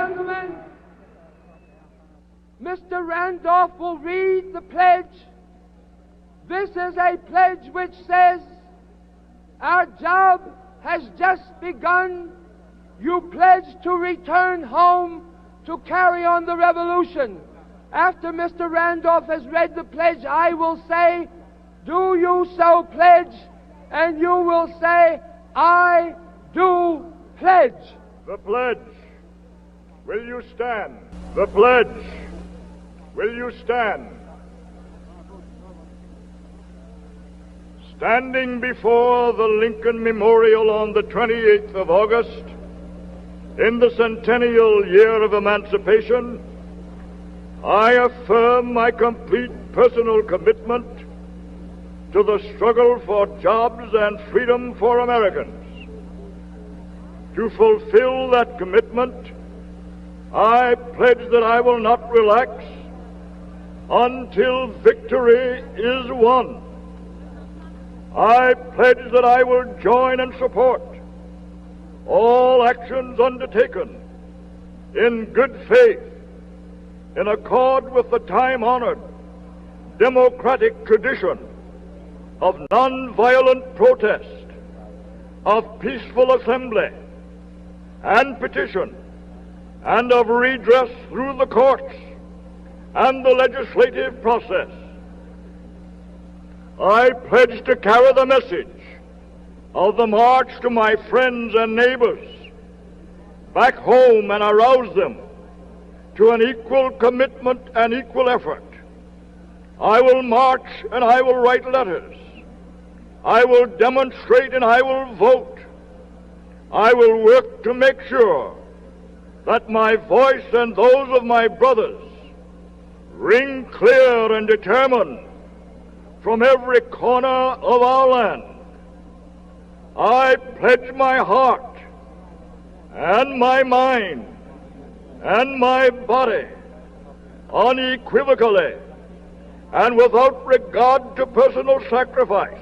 gentlemen, Mr. Randolph will read the pledge. This is a pledge which says, our job has just begun. You pledge to return home to carry on the revolution. After Mr. Randolph has read the pledge, I will say, do you so pledge? And you will say, I do pledge. The pledge. Will you stand? The pledge. Will you stand? Standing before the Lincoln Memorial on the 28th of August, in the centennial year of emancipation, I affirm my complete personal commitment to the struggle for jobs and freedom for Americans. To fulfill that commitment, I pledge that I will not relax until victory is won. I pledge that I will join and support all actions undertaken in good faith, in accord with the time-honored democratic tradition of nonviolent protest, of peaceful assembly and petition, and of redress through the courts and the legislative process. I pledge to carry the message of the march to my friends and neighbors back home and arouse them to an equal commitment and equal effort. I will march and I will write letters. I will demonstrate and I will vote. I will work to make sure that my voice and those of my brothers ring clear and determined from every corner of our land. I pledge my heart and my mind and my body unequivocally and without regard to personal sacrifice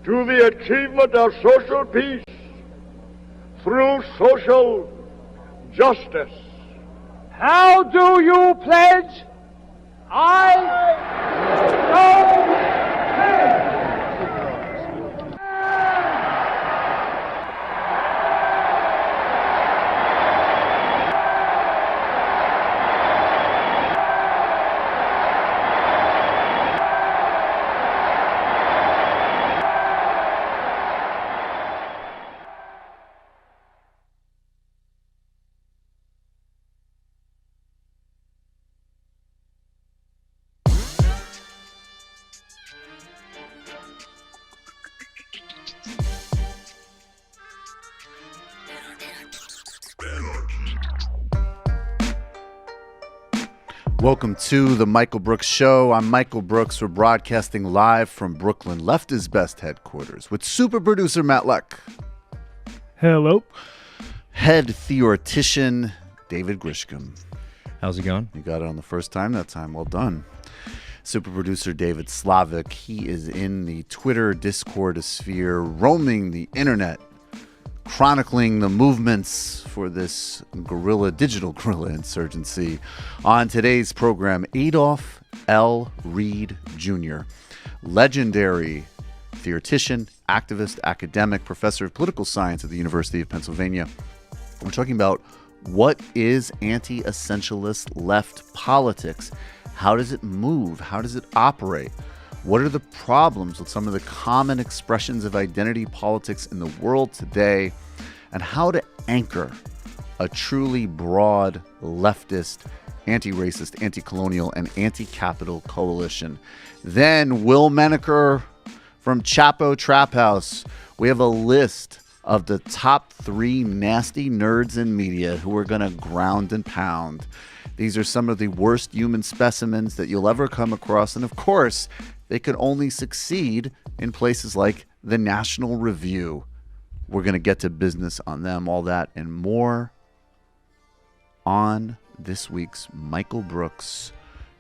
to the achievement of social peace through social justice. How do you pledge? I do pledge. Welcome to the Michael Brooks Show. I'm Michael Brooks. We're broadcasting live from Brooklyn, Left is Best headquarters, with super producer Matt Leck. Hello. Head theoretician David Grishcom. How's it going? You got it on the first time that time. Well done. Super producer David Slavic. He is in the Twitter Discord sphere, roaming the internet, chronicling the movements for this digital guerrilla insurgency. On today's program, Adolph L. Reed Jr., legendary theoretician, activist, academic, professor of political science at the University of Pennsylvania. We're talking about what is anti-essentialist left politics? How does it move? How does it operate? What are the problems with some of the common expressions of identity politics in the world today, and how to anchor a truly broad leftist, anti-racist, anti-colonial, and anti-capital coalition? Then Will Menaker from Chapo Trap House. We have a list of the top 3 nasty nerds in media who are going to ground and pound. These are some of the worst human specimens that you'll ever come across, and of course, they could only succeed in places like the National Review. We're going to get to business on them, all that and more on this week's Michael Brooks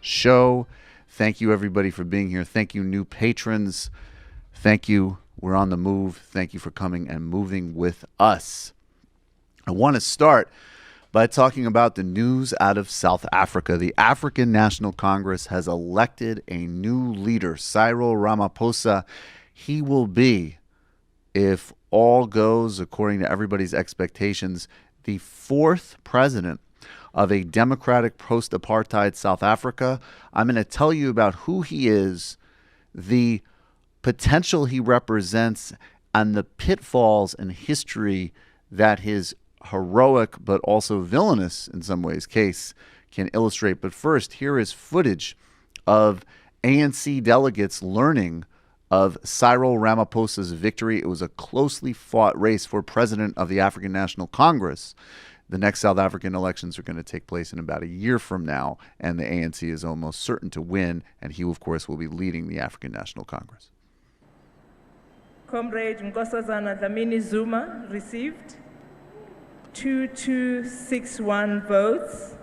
Show. Thank you, everybody, for being here. Thank you, new patrons. Thank you. We're on the move. Thank you for coming and moving with us. I want to start by talking about the news out of South Africa. The African National Congress has elected a new leader, Cyril Ramaphosa. He will be, if all goes according to everybody's expectations, the fourth president of a democratic post-apartheid South Africa. I'm going to tell you about who he is, the potential he represents, and the pitfalls and history that his heroic but also villainous, in some ways, case can illustrate. But first, here is footage of ANC delegates learning of Cyril Ramaphosa's victory. It was a closely fought race for president of the African National Congress. The next South African elections are going to take place in about a year from now, and the ANC is almost certain to win, and he, of course, will be leading the African National Congress. Comrade Nkosazana Dlamini Zuma received 2261 votes,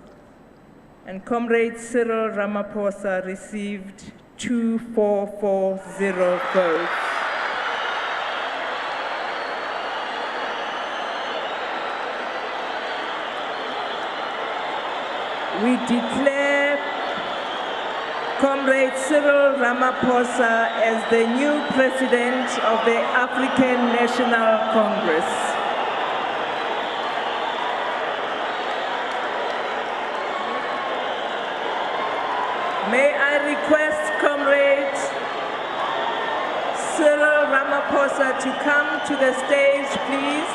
and Comrade Cyril Ramaphosa received 2440 votes. We declare Comrade Cyril Ramaphosa as the new president of the African National Congress. May I request Comrade Cyril Ramaphosa to come to the stage, please?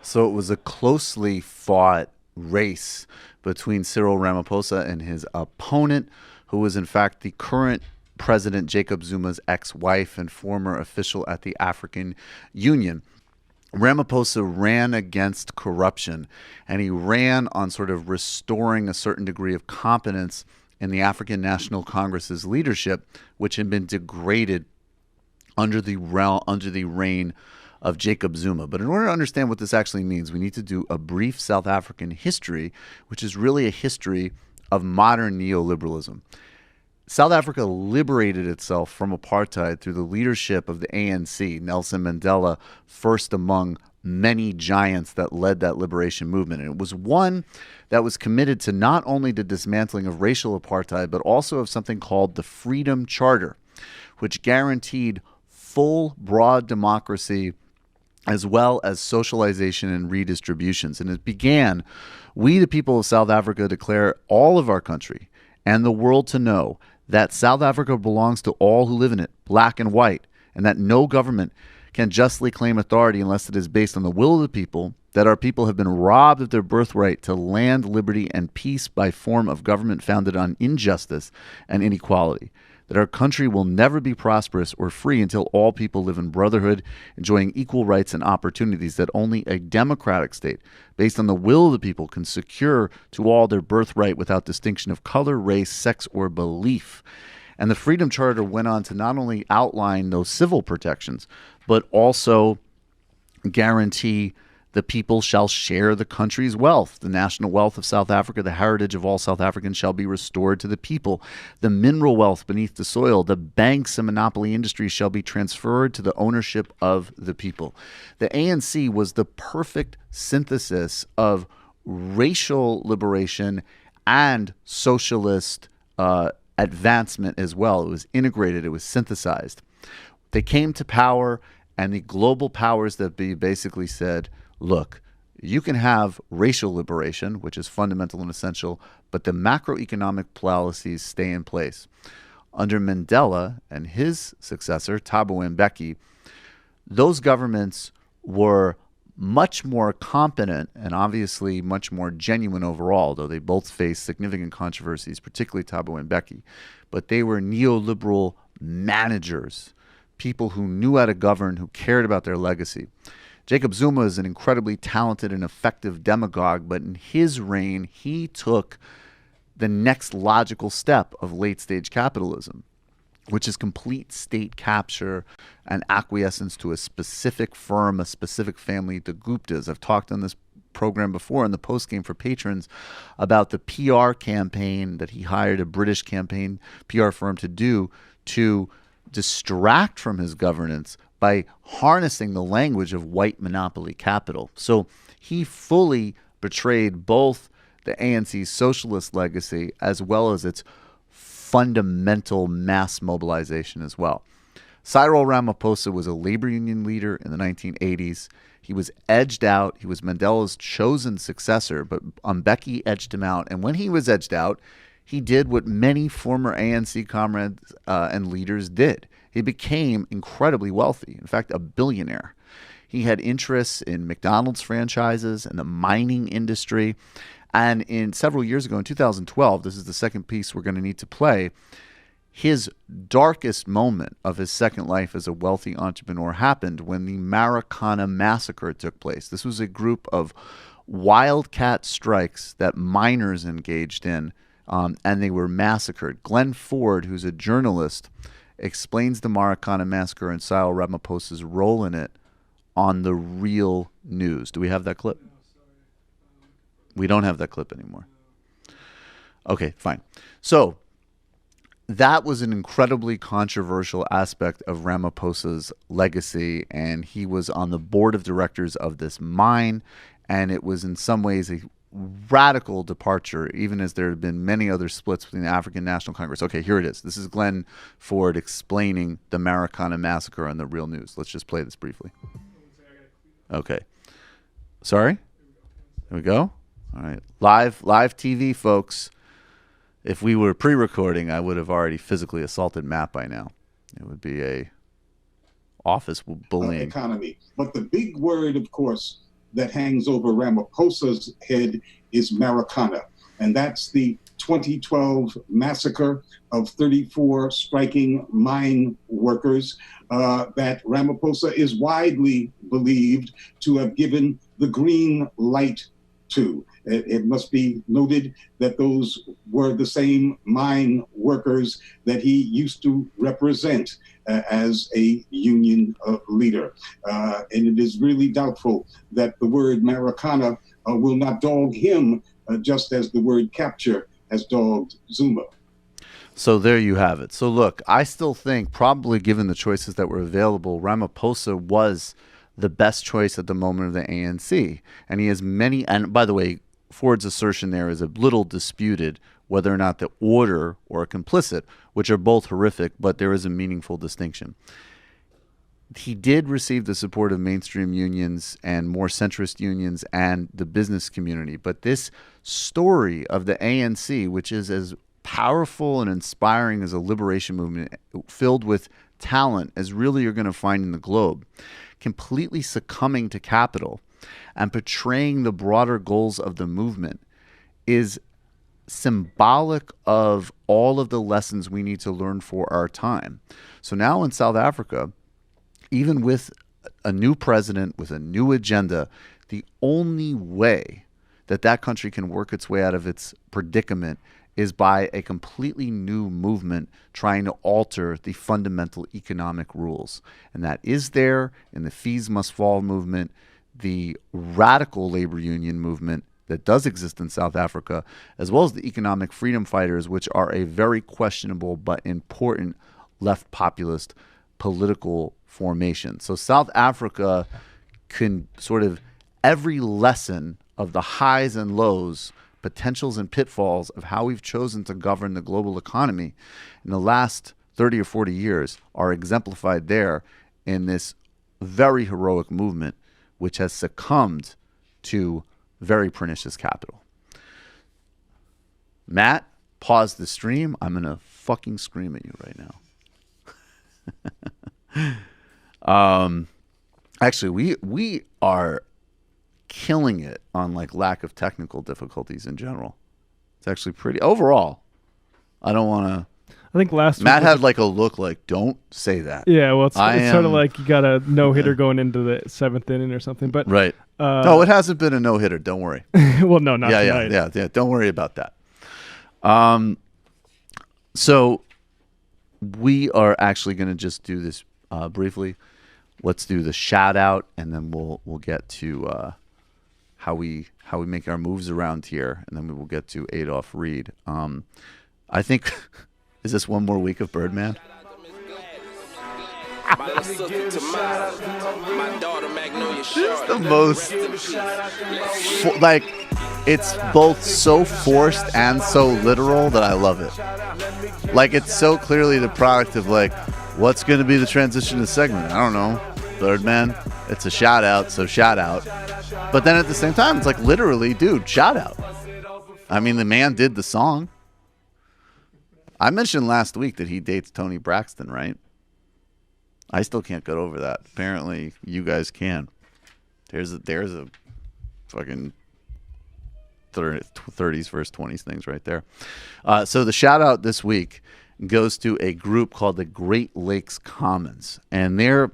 So it was a closely fought race between Cyril Ramaphosa and his opponent, who was in fact the current President Jacob Zuma's ex-wife and former official at the African Union. Ramaphosa ran against corruption, and he ran on sort of restoring a certain degree of competence in the African National Congress's leadership, which had been degraded under the reign of Jacob Zuma. But in order to understand what this actually means, we need to do a brief South African history, which is really a history of modern neoliberalism. South Africa liberated itself from apartheid through the leadership of the ANC, Nelson Mandela, first among many giants that led that liberation movement. And it was one that was committed to not only the dismantling of racial apartheid, but also of something called the Freedom Charter, which guaranteed full, broad democracy as well as socialization and redistributions. And it began, we the people of South Africa declare all of our country and the world to know that South Africa belongs to all who live in it, black and white, and that no government can justly claim authority unless it is based on the will of the people, that our people have been robbed of their birthright to land, liberty, and peace by form of government founded on injustice and inequality, that our country will never be prosperous or free until all people live in brotherhood, enjoying equal rights and opportunities, that only a democratic state based on the will of the people can secure to all their birthright without distinction of color, race, sex, or belief. And the Freedom Charter went on to not only outline those civil protections, but also guarantee the people shall share the country's wealth. The national wealth of South Africa, the heritage of all South Africans, shall be restored to the people. The mineral wealth beneath the soil, the banks and monopoly industries shall be transferred to the ownership of the people. The ANC was the perfect synthesis of racial liberation and socialist advancement as well. It was integrated, it was synthesized. They came to power, and the global powers that be basically said, look, you can have racial liberation, which is fundamental and essential, but the macroeconomic policies stay in place. Under Mandela and his successor, Thabo Mbeki, those governments were much more competent and obviously much more genuine overall, though they both faced significant controversies, particularly Thabo Mbeki. But they were neoliberal managers, people who knew how to govern, who cared about their legacy. Jacob Zuma is an incredibly talented and effective demagogue, but in his reign, he took the next logical step of late-stage capitalism, which is complete state capture and acquiescence to a specific firm, a specific family, the Guptas. I've talked on this program before in the postgame for patrons about the PR campaign that he hired a British campaign PR firm to do to distract from his governance by harnessing the language of white monopoly capital. So he fully betrayed both the ANC's socialist legacy as well as its fundamental mass mobilization as well. Cyril Ramaphosa was a labor union leader in the 1980s. He was edged out. He was Mandela's chosen successor, but Mbeki edged him out. And when he was edged out, he did what many former ANC comrades and leaders did. He became incredibly wealthy, in fact, a billionaire. He had interests in McDonald's franchises and the mining industry. And in several years ago, in 2012, this is the second piece we're going to need to play, his darkest moment of his second life as a wealthy entrepreneur happened when the Maracana massacre took place. This was a group of wildcat strikes that miners engaged in, and they were massacred. Glenn Ford, who's a journalist, explains the Maracana massacre and Cyril Ramaphosa's role in it on the Real News. Do we have that clip? We don't have that clip anymore. Okay, fine. So that was an incredibly controversial aspect of Ramaphosa's legacy, and he was on the board of directors of this mine, and it was in some ways a radical departure, even as there have been many other splits between the African National Congress. Okay, here it is. This is Glenn Ford explaining the Maracana massacre on the Real News. Let's just play this briefly. Okay. Sorry? Here we go. All right. Live TV, folks. If we were pre-recording, I would have already physically assaulted Matt by now. It would be a office bullying. Economy. But the big word, of course, that hangs over Ramaphosa's head is Maracana. And that's the 2012 massacre of 34 striking mine workers that Ramaphosa is widely believed to have given the green light to. It must be noted that those were the same mine workers that he used to represent as a union leader. And it is really doubtful that the word Maracana will not dog him just as the word capture has dogged Zuma. So there you have it. So look, I still think, probably given the choices that were available, Ramaphosa was the best choice at the moment of the ANC. And he has many, and by the way, Ford's assertion there is a little disputed whether or not the order or complicit, which are both horrific, but there is a meaningful distinction. He did receive the support of mainstream unions and more centrist unions and the business community. But this story of the ANC, which is as powerful and inspiring as a liberation movement filled with talent as really you're going to find in the globe, completely succumbing to capital and portraying the broader goals of the movement, is symbolic of all of the lessons we need to learn for our time. So now in South Africa, even with a new president, with a new agenda, the only way that that country can work its way out of its predicament is by a completely new movement trying to alter the fundamental economic rules. And that is there in the Fees Must Fall movement, the radical labor union movement that does exist in South Africa, as well as the economic freedom fighters, which are a very questionable but important left populist political formation. So South Africa can sort of every lesson of the highs and lows, potentials and pitfalls of how we've chosen to govern the global economy in the last 30 or 40 years are exemplified there in this very heroic movement, which has succumbed to very pernicious capital. Matt, pause the stream. I'm going to fucking scream at you right now. Actually, we are killing it on like lack of technical difficulties in general. It's actually pretty overall. I don't want to. I think last Matt week had like a look like, don't say that. Yeah, well, it's sort of like you got a no-hitter going into the 7th inning or something. But right. No, it hasn't been a no-hitter. Don't worry. Well, no, not tonight. Yeah. Don't worry about that. So we are actually going to just do this briefly. Let's do the shout out, and then we'll get to how we make our moves around here, and then we will get to Adolf Reed. I think. Is this one more week of Birdman? This is the most, like, it's both so forced and so literal that I love it. Like, it's so clearly the product of, like, what's going to be the transition to the segment? I don't know. Birdman. It's a shout out, so shout out. But then at the same time, it's like, literally, dude, shout out. I mean, the man did the song. I mentioned last week that he dates Toni Braxton, right? I still can't get over that. Apparently, you guys can. There's a fucking 30s versus 20s things right there. So the shout out this week goes to a group called the Great Lakes Commons, and their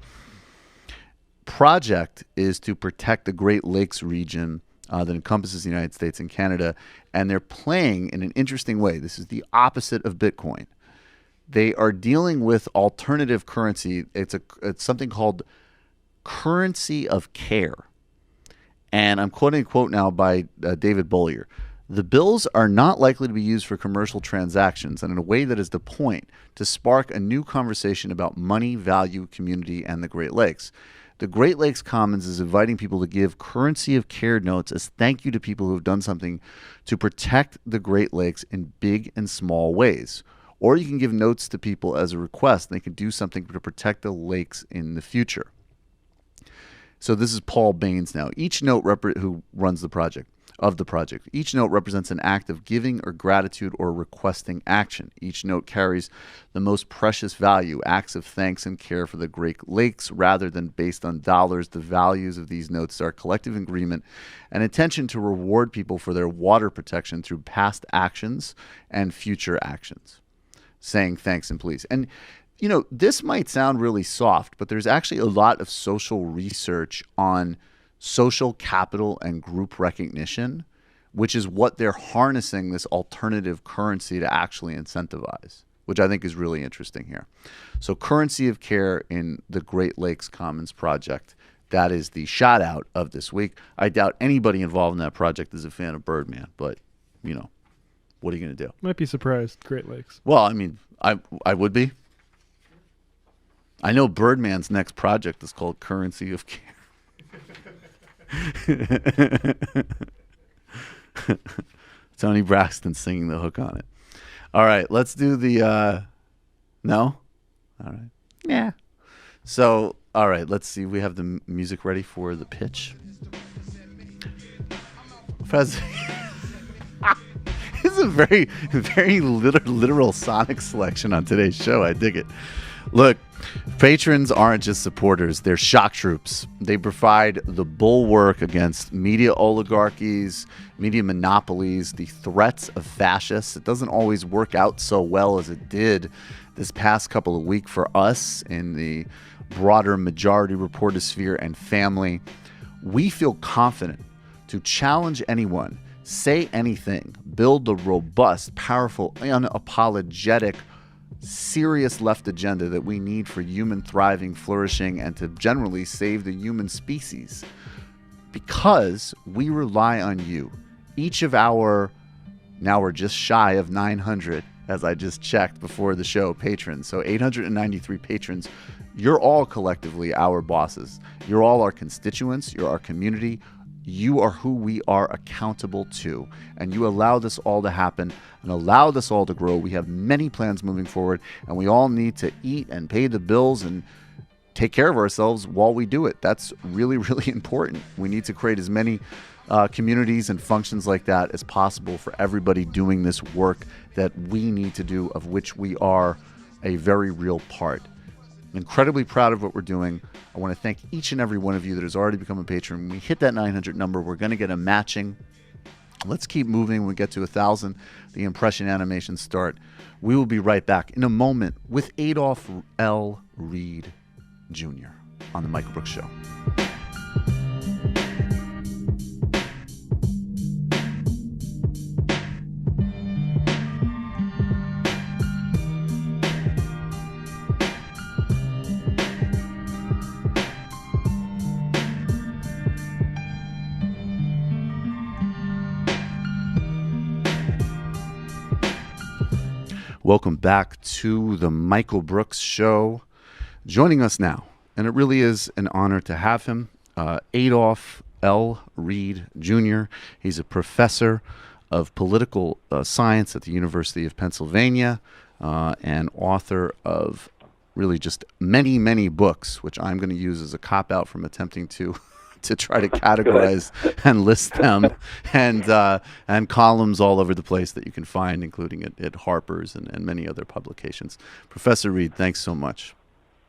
project is to protect the Great Lakes region that encompasses the United States and Canada, and they're playing in an interesting way. This is the opposite of Bitcoin. They are dealing with alternative currency. It's something called currency of care. And I'm quoting a quote now by David Bollier. The bills are not likely to be used for commercial transactions, and in a way that is the point, to spark a new conversation about money, value, community, and the Great Lakes. The Great Lakes Commons is inviting people to give currency of care notes as thank you to people who have done something to protect the Great Lakes in big and small ways. Or you can give notes to people as a request, and they can do something to protect the lakes in the future. So this is Paul Baines now. Each note who runs the project. Each note represents an act of giving or gratitude or requesting action. Each note carries the most precious value, acts of thanks and care for the Great Lakes, rather than based on dollars. The values of these notes are collective agreement and intention to reward people for their water protection through past actions and future actions. Saying thanks and please. And, you know, this might sound really soft, but there's actually a lot of social research on social capital and group recognition, which is what they're harnessing this alternative currency to actually incentivize, which I think is really interesting here. So currency of care in the Great Lakes Commons project, that is the shout out of this week. I doubt anybody involved in that project is a fan of Birdman, but, you know, what are you going to do? Might be surprised, Great Lakes. Well, I mean, I would be. I know Birdman's next project is called Currency of Care. Toni Braxton singing the hook on it. All right, let's do the no? All right. Yeah. So, all right, let's see. We have the music ready for the pitch. This is a very, very literal sonic selection on today's show. I dig it. Look, patrons aren't just supporters. They're shock troops. They provide the bulwark against media oligarchies, media monopolies, the threats of fascists. It doesn't always work out so well as it did this past couple of weeks for us in the broader majority reporter sphere and family. We feel confident to challenge anyone, say anything, build a robust, powerful, unapologetic, serious left agenda that we need for human thriving, flourishing, and to generally save the human species. Because we rely on you. Each of our, now we're just shy of 900, as I just checked before the show, patrons. So 893 patrons. You're all collectively our bosses. You're all our constituents. You're our community. You are who we are accountable to, and you allow this all to happen and allow this all to grow. We have many plans moving forward, and we all need to eat and pay the bills and take care of ourselves while we do it. That's really, really important. We need to create as many communities and functions like that as possible for everybody doing this work that we need to do, of which we are a very real part. I'm incredibly proud of what we're doing. I want to thank each and every one of you that has already become a patron. When we hit that 900 number, we're going to get a matching. Let's keep moving. When we get to 1,000, the impression animations start. We will be right back in a moment with Adolf L. Reed Jr. on the Michael Brooks Show. Welcome back to the Michael Brooks Show. joining us now, and it really is an honor to have him, Adolph L. Reed Jr. He's a professor of political science at the University of Pennsylvania and author of really just many, many books, which I'm going to use as a cop-out from attempting to try to categorize and list them, and columns all over the place that you can find, including at Harper's and many other publications. Professor Reed, thanks so much.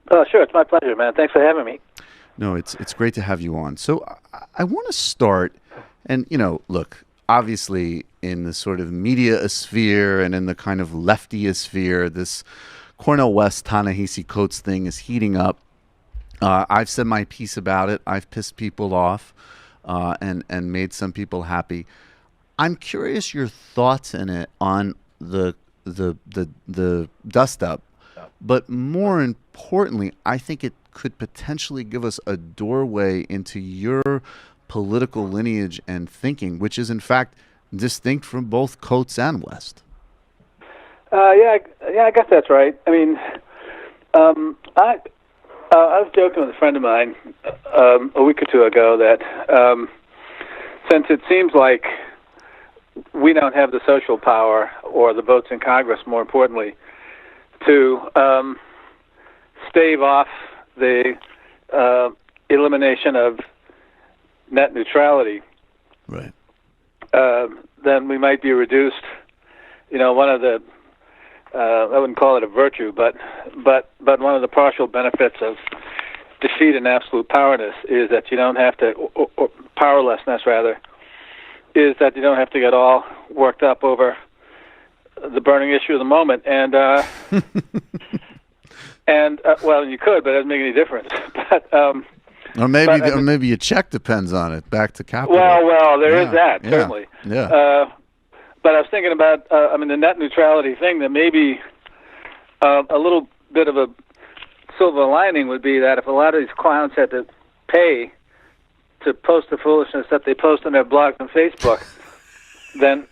Oh, sure. It's my pleasure, man. Thanks for having me. No, it's great to have you on. So I want to start, and, look, obviously in the sort of media sphere and in the kind of lefty sphere, this Cornel West Ta-Nehisi Coates thing is heating up. I've said my piece about it. I've pissed people off and made some people happy. I'm curious your thoughts in it on the dust up, but more importantly, I think it could potentially give us a doorway into your political lineage and thinking, which is in fact distinct from both Coates and West. I guess that's right. I mean, I was joking with a friend of mine a week or two ago that since it seems like we don't have the social power or the votes in Congress, more importantly, to stave off the elimination of net neutrality, right? Then we might be reduced. One of the I wouldn't call it a virtue, but one of the partial benefits of defeat and absolute powerlessness is that you don't have to, or powerlessness rather, is that you don't have to get all worked up over the burning issue of the moment. And well, you could, but it doesn't make any difference. Or maybe your check depends on it. Back to capital. Well, there is that, certainly. Yeah. But I was thinking about, the net neutrality thing, that maybe a little bit of a silver lining would be that if a lot of these clowns had to pay to post the foolishness that they post on their blogs and Facebook, then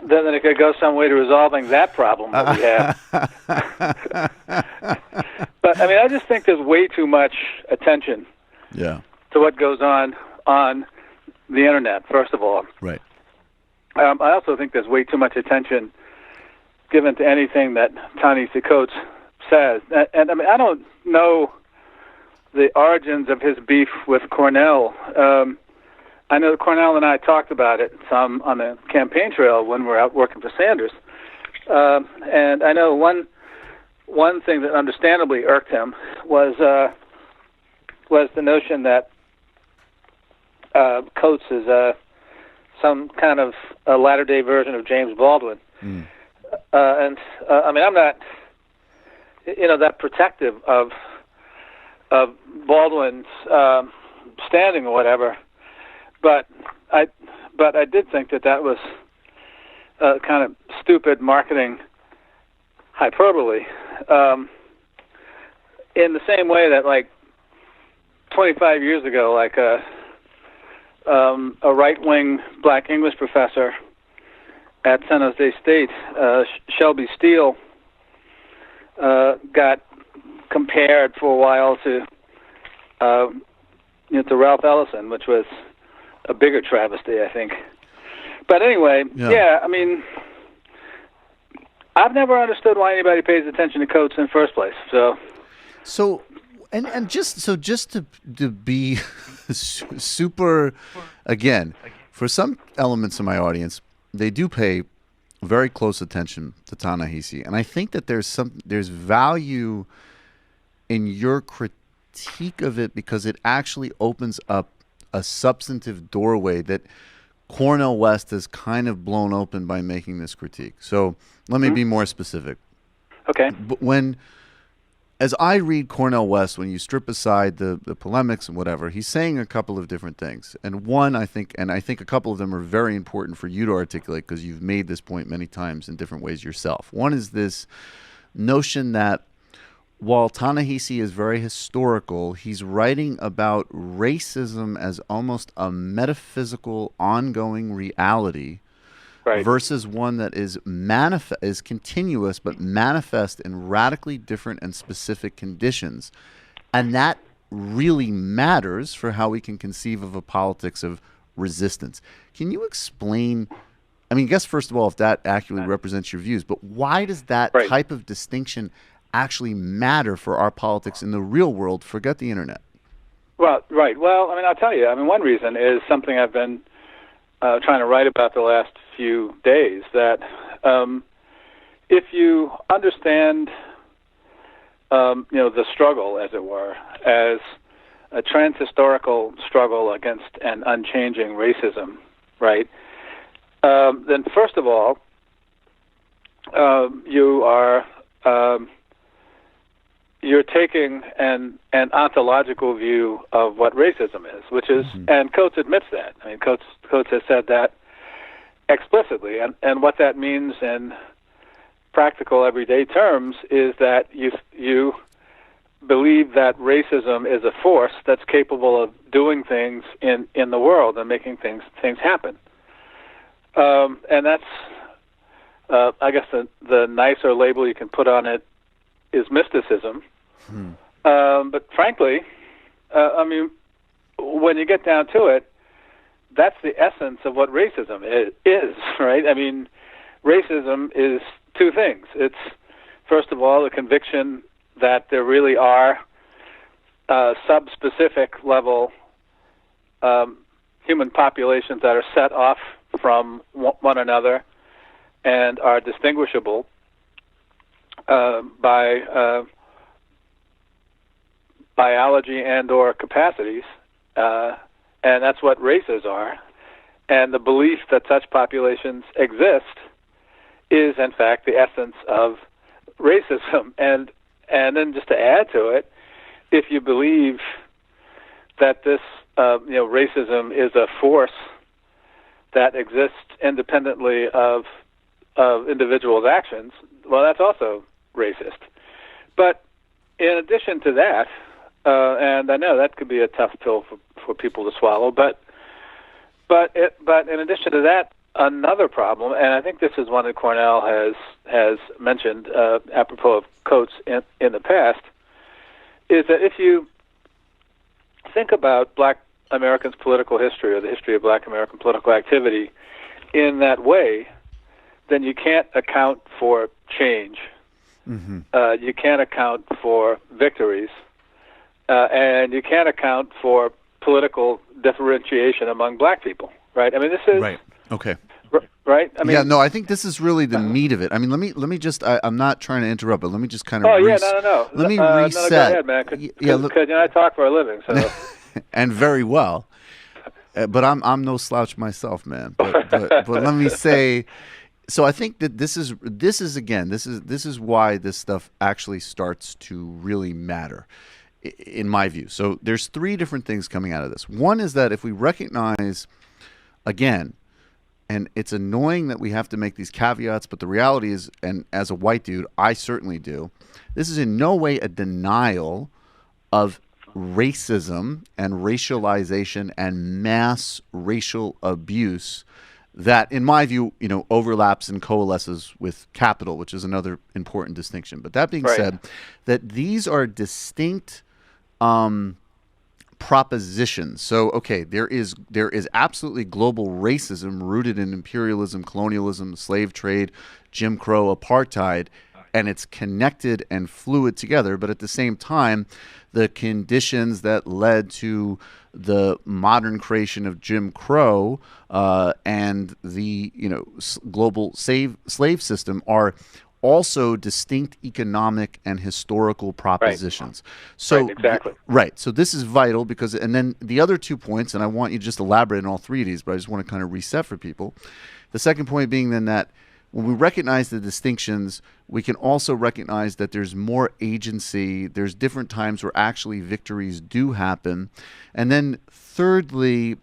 it could go some way to resolving that problem that we have. But, I just think there's way too much attention to what goes on the Internet, first of all. Right. I also think there's way too much attention given to anything that Ta-Nehisi Coates says. And I don't know the origins of his beef with Cornel. I know Cornel and I talked about it some on the campaign trail when we're out working for Sanders. And I know one thing that understandably irked him was the notion that Coates is some kind of a latter-day version of James Baldwin. I'm not, that protective of Baldwin's standing or whatever, but I did think that was kind of stupid marketing hyperbole. In the same way that, like, 25 years ago, like a right-wing black English professor at San Jose State, Shelby Steele, got compared for a while to Ralph Ellison, which was a bigger travesty, I think. But anyway, I've never understood why anybody pays attention to Coates in the first place. Just to be super, again, for some elements of my audience, they do pay very close attention to Ta-Nehisi, and I think that there's value in your critique of it because it actually opens up a substantive doorway that Cornel West has kind of blown open by making this critique. So let me be more specific. Okay. But as I read Cornel West, when you strip aside the polemics and whatever, he's saying a couple of different things. And one, I think a couple of them are very important for you to articulate because you've made this point many times in different ways yourself. One is this notion that while Ta-Nehisi is very historical, he's writing about racism as almost a metaphysical, ongoing reality Right. versus one that is is continuous but manifest in radically different and specific conditions. And that really matters for how we can conceive of a politics of resistance. Can you explain, I mean, I guess first of all, if that accurately represents your views, but why does that type of distinction actually matter for our politics in the real world? Forget the internet. Well, right. Well, I mean, I'll tell you. I mean, one reason is something I've been trying to write about the last few days, that if you understand, the struggle, as it were, as a transhistorical struggle against an unchanging racism, right, then first of all, you're taking an ontological view of what racism is, which is, and Coates admits that. I mean, Coates has said that explicitly, and what that means in practical everyday terms is that you believe that racism is a force that's capable of doing things in the world and making things happen. And that's, I guess, the nicer label you can put on it is mysticism. But frankly, I mean, when you get down to it, that's the essence of what racism is, right? I mean, racism is two things. It's, first of all, the conviction that there really are sub-specific level human populations that are set off from one another and are distinguishable by biology and or capacities, and that's what races are. And the belief that such populations exist is, in fact, the essence of racism. And then just to add to it, if you believe that this racism is a force that exists independently of individuals' actions, well, that's also racist. But in addition to that, and I know that could be a tough pill for people to swallow, but in addition to that, another problem, and I think this is one that Cornell has mentioned apropos of Coates in the past, is that if you think about Black Americans' political history or the history of Black American political activity in that way, then you can't account for change. You can't account for victories, and you can't account for political differentiation among Black people. Right? I mean, this is right. Okay. Right? I mean, yeah, no, I think this is really the meat of it. I mean, let me just, I'm not trying to interrupt, but let me just kind of no. Let me reset. No, go ahead, man, because I talk for a living, so. And very well. But I'm no slouch myself, man. But let me say, so I think that this is why this stuff actually starts to really matter, in my view. So there's three different things coming out of this. One is that if we recognize, again, and it's annoying that we have to make these caveats, but the reality is, and as a white dude, I certainly do, this is in no way a denial of racism and racialization and mass racial abuse that, in my view, overlaps and coalesces with capital, which is another important distinction. But that being said, that these are distinct propositions. So, okay, there is absolutely global racism rooted in imperialism, colonialism, slave trade, Jim Crow, apartheid, and it's connected and fluid together. But at the same time, the conditions that led to the modern creation of Jim Crow and the global slave system are also distinct economic and historical propositions. Right. So exactly. Right. So this is vital because, and then the other 2 points, and I want you to just elaborate on all three of these, but I just want to kind of reset for people. The second point being then that when we recognize the distinctions, we can also recognize that there's more agency. There's different times where actually victories do happen. And then thirdly,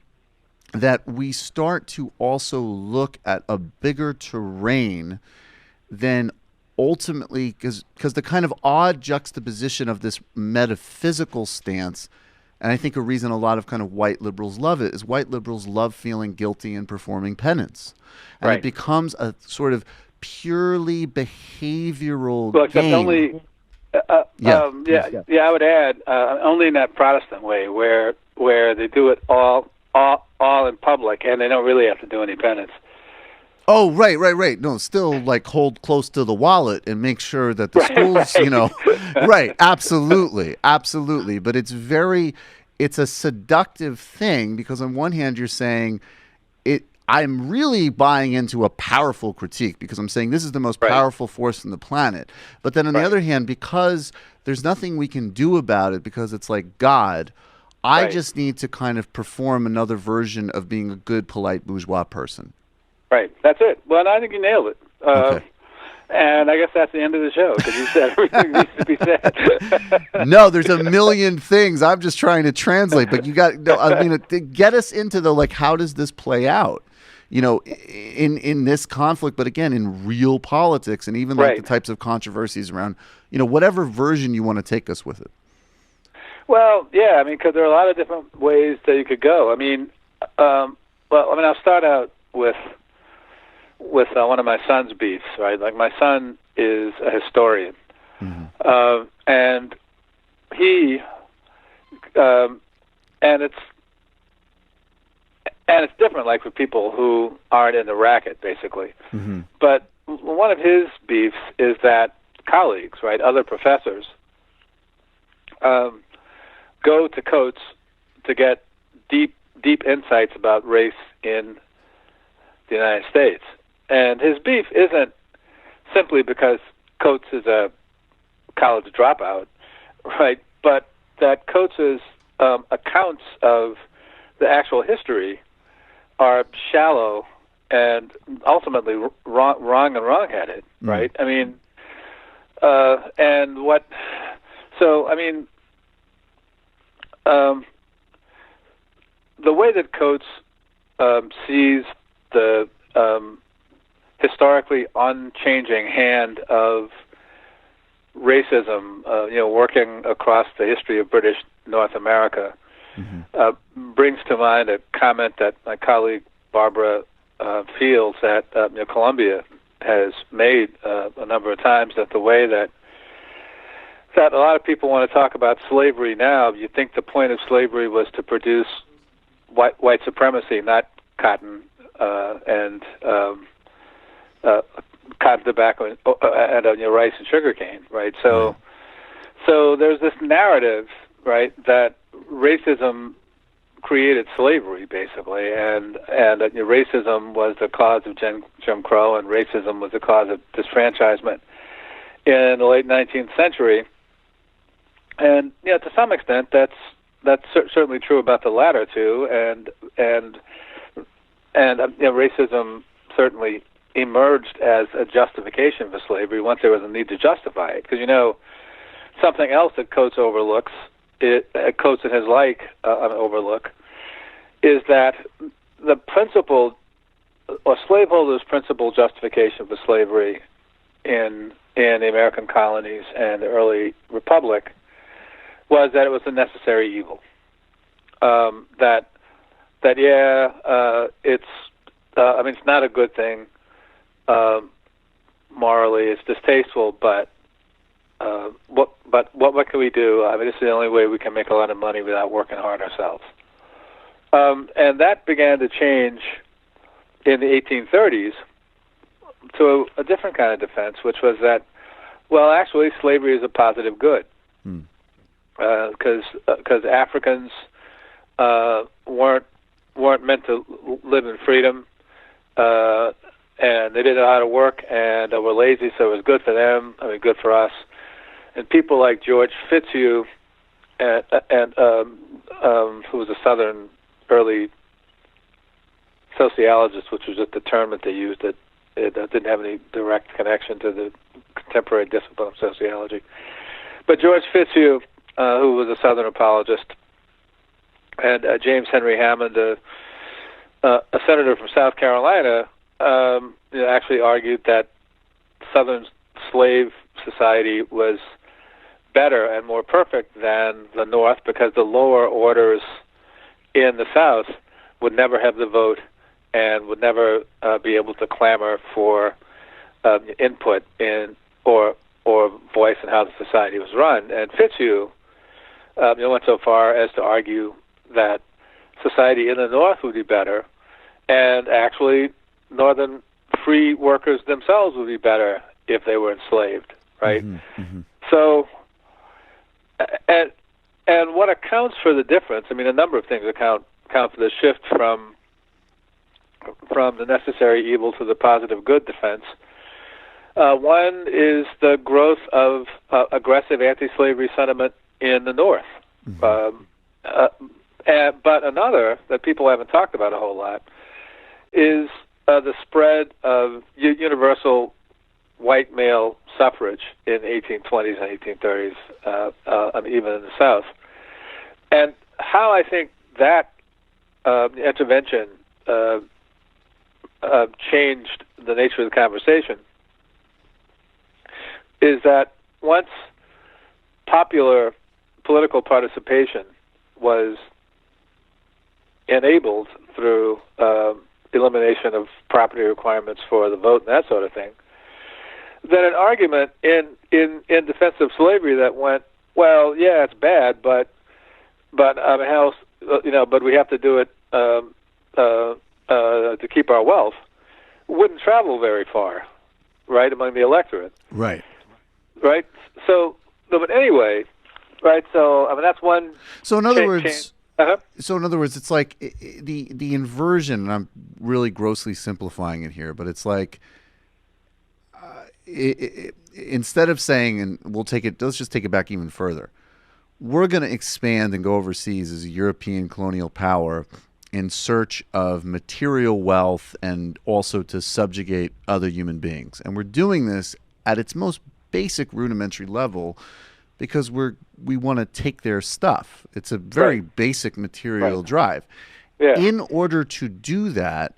that we start to also look at a bigger terrain than ultimately, because the kind of odd juxtaposition of this metaphysical stance And I think a reason a lot of kind of white liberals love it is white liberals love feeling guilty and performing penance. And it becomes a sort of purely behavioral game. Only, I would add, only in that Protestant way where they do it all in public and they don't really have to do any penance. Oh, right. No, still like hold close to the wallet and make sure that the schools, right. Absolutely. But it's a seductive thing because on one hand you're saying I'm really buying into a powerful critique because I'm saying this is the most powerful force on the planet. But then on the other hand, because there's nothing we can do about it because it's like God, I just need to kind of perform another version of being a good, polite bourgeois person. Right. That's it. Well, I think you nailed it. Okay. And I guess that's the end of the show because you said everything needs to be said. No, there's a million things. I'm just trying to translate. But get us into the, how does this play out? In this conflict, but again, in real politics and even the types of controversies around, whatever version you want to take us with it. Well, yeah, because there are a lot of different ways that you could go. I'll start out with one of my son's beefs, right? Like my son is a historian, and he and it's different, like for people who aren't in the racket, basically. Mm-hmm. But one of his beefs is that colleagues, right, other professors, go to Coates to get deep insights about race in the United States. And his beef isn't simply because Coates is a college dropout, right? But that Coates's accounts of the actual history are shallow and ultimately wrong and wrong-headed, right? The way that Coates sees the historically unchanging hand of racism, working across the history of British North America, brings to mind a comment that my colleague Barbara Fields at Columbia has made a number of times, that the way that a lot of people want to talk about slavery now, you think the point of slavery was to produce white supremacy, not cotton and cotton tobacco and rice and sugarcane, right? So there's this narrative, right, that racism created slavery, basically, and racism was the cause of Jim Crow, and racism was the cause of disfranchisement in the late 19th century. And to some extent, that's certainly true about the latter two, and racism certainly emerged as a justification for slavery once there was a need to justify it. Because something else that Coates overlooks, Coates and his overlook, is that the principal, or slaveholders' principal justification for slavery in the American colonies and the early republic was that it was a necessary evil. It's not a good thing morally. It's distasteful, but what can we do? This is the only way we can make a lot of money without working hard ourselves. And that began to change in the 1830s to a different kind of defense, which was that, well, actually, slavery is a positive good, because Africans weren't meant to live in freedom, and they didn't know how to work, and were lazy, so it was good for them. Good for us. And people like George Fitzhugh, and who was a Southern early sociologist, which was just the term that they used, that it didn't have any direct connection to the contemporary discipline of sociology. But George Fitzhugh, who was a Southern apologist, and James Henry Hammond, a senator from South Carolina, actually argued that Southern slave society was better and more perfect than the North, because the lower orders in the South would never have the vote and would never be able to clamor for input in or voice in how the society was run. And Fitzhugh went so far as to argue that society in the North would be better, and actually Northern free workers themselves would be better if they were enslaved, right? Mm-hmm, mm-hmm. So, and what accounts for the difference? I mean, a number of things account for the shift from the necessary evil to the positive good defense. One is the growth of aggressive anti-slavery sentiment in the North. Mm-hmm. But another that people haven't talked about a whole lot is the spread of universal white male suffrage in the 1820s and 1830s, even in the South. And how I think that intervention changed the nature of the conversation is that once popular political participation was enabled through elimination of property requirements for the vote and that sort of thing, then an argument in defense of slavery that went, well, yeah, it's bad, but we have to do it to keep our wealth, wouldn't travel very far, right, among the electorate. Right. Right. So, but anyway, right. So, I mean, that's one. So, in other words. Uh-huh. So, in other words, it's like the inversion, and I'm really grossly simplifying it here, but it's like instead of saying, and let's just take it back even further. We're going to expand and go overseas as a European colonial power in search of material wealth and also to subjugate other human beings. And we're doing this at its most basic rudimentary level because we want to take their stuff. It's a very basic material drive. Yeah. In order to do that,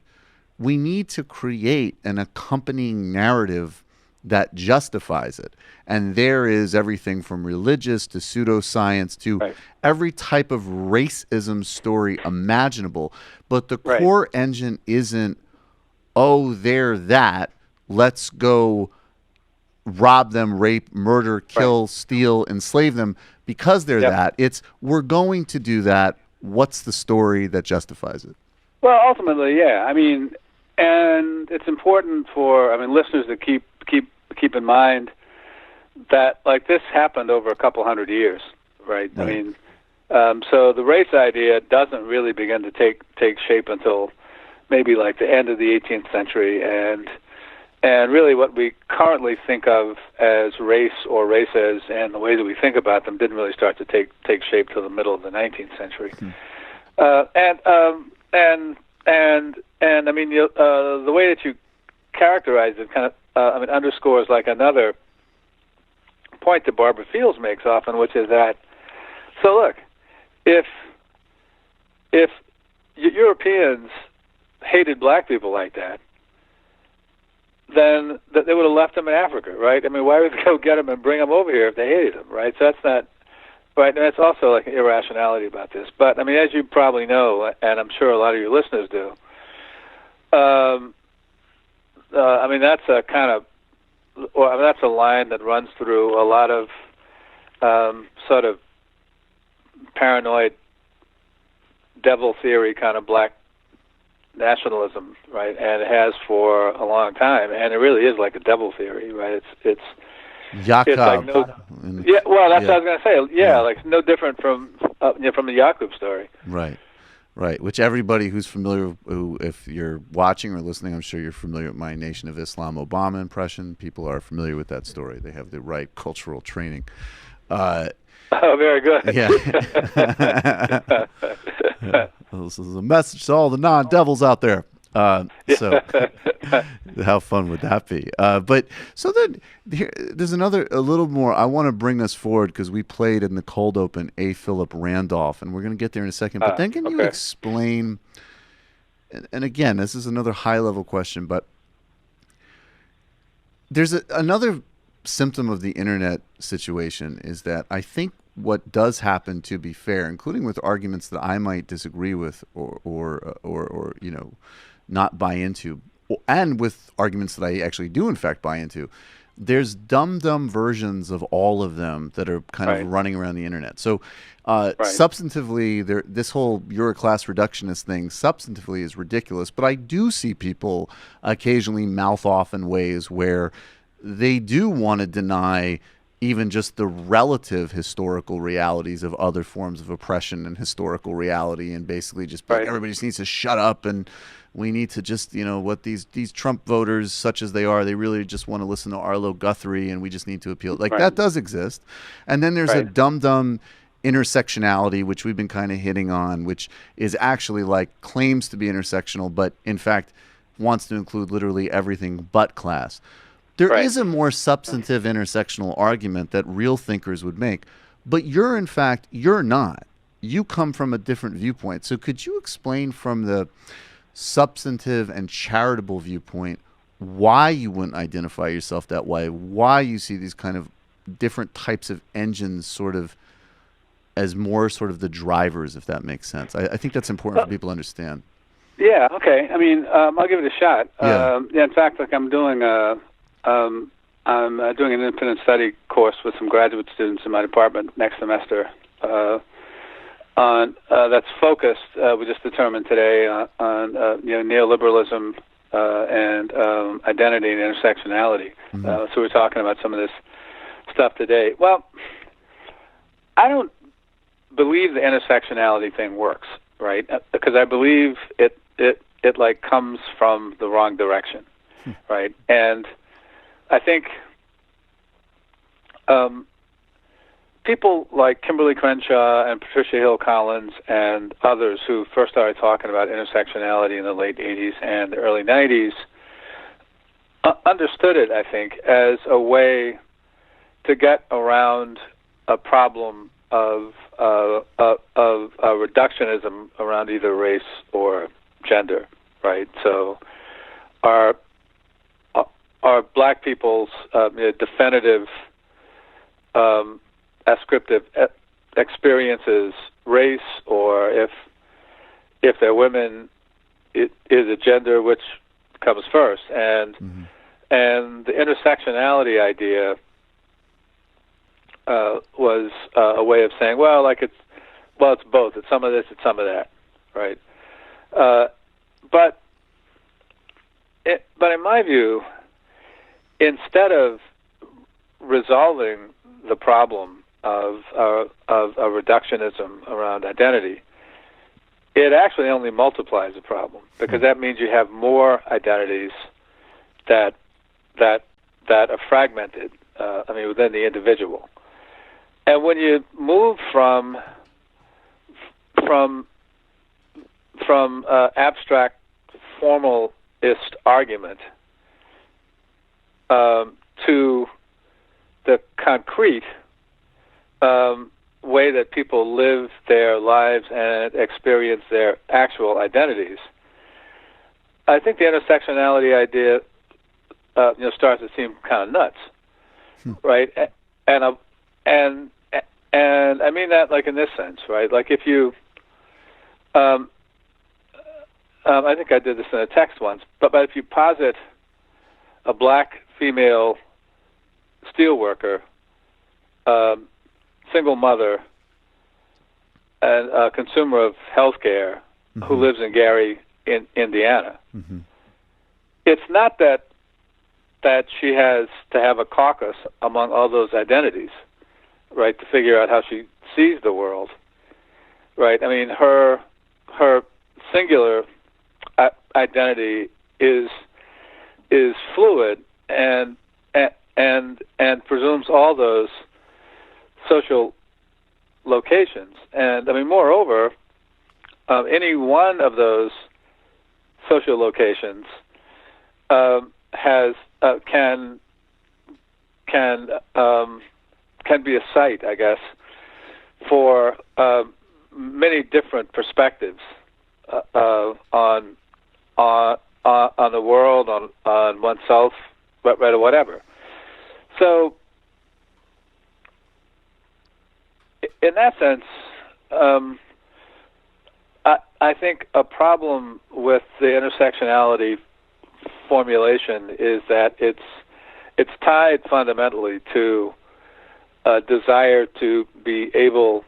we need to create an accompanying narrative that justifies it. And there is everything from religious to pseudoscience to every type of racism story imaginable. But the core engine isn't, oh, they're that, let's go rob them, rape, murder, kill, steal, enslave them because they're that. It's, we're going to do that. What's the story that justifies it? Well, ultimately, yeah. I mean, and it's important for, listeners to keep in mind that, like, this happened over a couple hundred years, right? I mean, so the race idea doesn't really begin to take shape until maybe like the end of the 18th century, and really what we currently think of as race or races and the way that we think about them didn't really start to take shape till the middle of the 19th century. And I mean, the way that you characterize it kind of underscores like another point that Barbara Fields makes often, which is that, so look, if Europeans hated black people like that, then they would have left them in Africa, right? I mean, why would they go get them and bring them over here if they hated them, right? So that's not right. And that's also like an irrationality about this. But I mean, as you probably know, and I'm sure a lot of your listeners do, I mean, that's a kind of, that's a line that runs through a lot of sort of paranoid devil theory kind of black nationalism, right? And it has for a long time, and it really is like a devil theory, right? It's Jakob. It's like well, that's what I was going to say. Yeah, like no different from the Jakob story. Right. Which everybody who's familiar, if you're watching or listening, I'm sure you're familiar with my Nation of Islam Obama impression. People are familiar with that story. They have the right cultural training. Oh, very good. Yeah. This is a message to all the non-devils out there. So how fun would that be? But so then there's a little more. I want to bring us forward because we played in the cold open A. Philip Randolph, and we're going to get there in a second. But then can you explain, and again, this is another high-level question, but there's another symptom of the internet situation is that I think what does happen, to be fair, including with arguments that I might disagree with or not buy into, and with arguments that I actually do in fact buy into, there's dumb versions of all of them that are kind of running around the internet. So substantively, this whole you're a class reductionist thing substantively is ridiculous, but I do see people occasionally mouth off in ways where they do want to deny even just the relative historical realities of other forms of oppression and historical reality, and basically just be like, everybody just needs to shut up, and we need to just, what these Trump voters, such as they are, they really just want to listen to Arlo Guthrie, and we just need to appeal. Like, that does exist. And then there's a dumb intersectionality, which we've been kind of hitting on, which is actually like claims to be intersectional, but in fact wants to include literally everything but class. There is a more substantive intersectional argument that real thinkers would make, but you're not. You come from a different viewpoint. So could you explain from the substantive and charitable viewpoint why you wouldn't identify yourself that way, why you see these kind of different types of engines sort of as more sort of the drivers, if that makes sense? I think that's important for people to understand. Yeah, okay. I mean, I'll give it a shot. In fact, like I'm doing an independent study course with some graduate students in my department next semester on that's focused. We just determined today on neoliberalism and identity and intersectionality. So we're talking about some of this stuff today. Well, I don't believe the intersectionality thing works, right? Because I believe it like comes from the wrong direction, right? And I think people like Kimberly Crenshaw and Patricia Hill Collins and others who first started talking about intersectionality in the late 80s and the early 90s understood it, I think, as a way to get around a problem of reductionism around either race or gender, right? So our black people's definitive ascriptive experiences race, or if they're women, it is a gender which comes first, and the intersectionality idea was a way of saying, it's both. It's some of this, it's some of that, right? But in my view, instead of resolving the problem of reductionism around identity, it actually only multiplies the problem, because that means you have more identities that are fragmented. Within the individual. And when you move from abstract formalist argument to the concrete way that people live their lives and experience their actual identities, I think the intersectionality idea starts to seem kind of nuts, right? And I mean that like in this sense, right? Like if you, I think I did this in a text once, but if you posit a black female steelworker, single mother, and a consumer of healthcare who lives in Gary, in Indiana, it's not that she has to have a caucus among all those identities, right, to figure out how she sees the world, right? I mean, her singular identity is fluid and presumes all those social locations. And I mean, moreover, any one of those social locations can be a site, I guess, for many different perspectives on the world, on oneself, or whatever. So that sense, I think a problem with the intersectionality formulation is that it's tied fundamentally to a desire to be able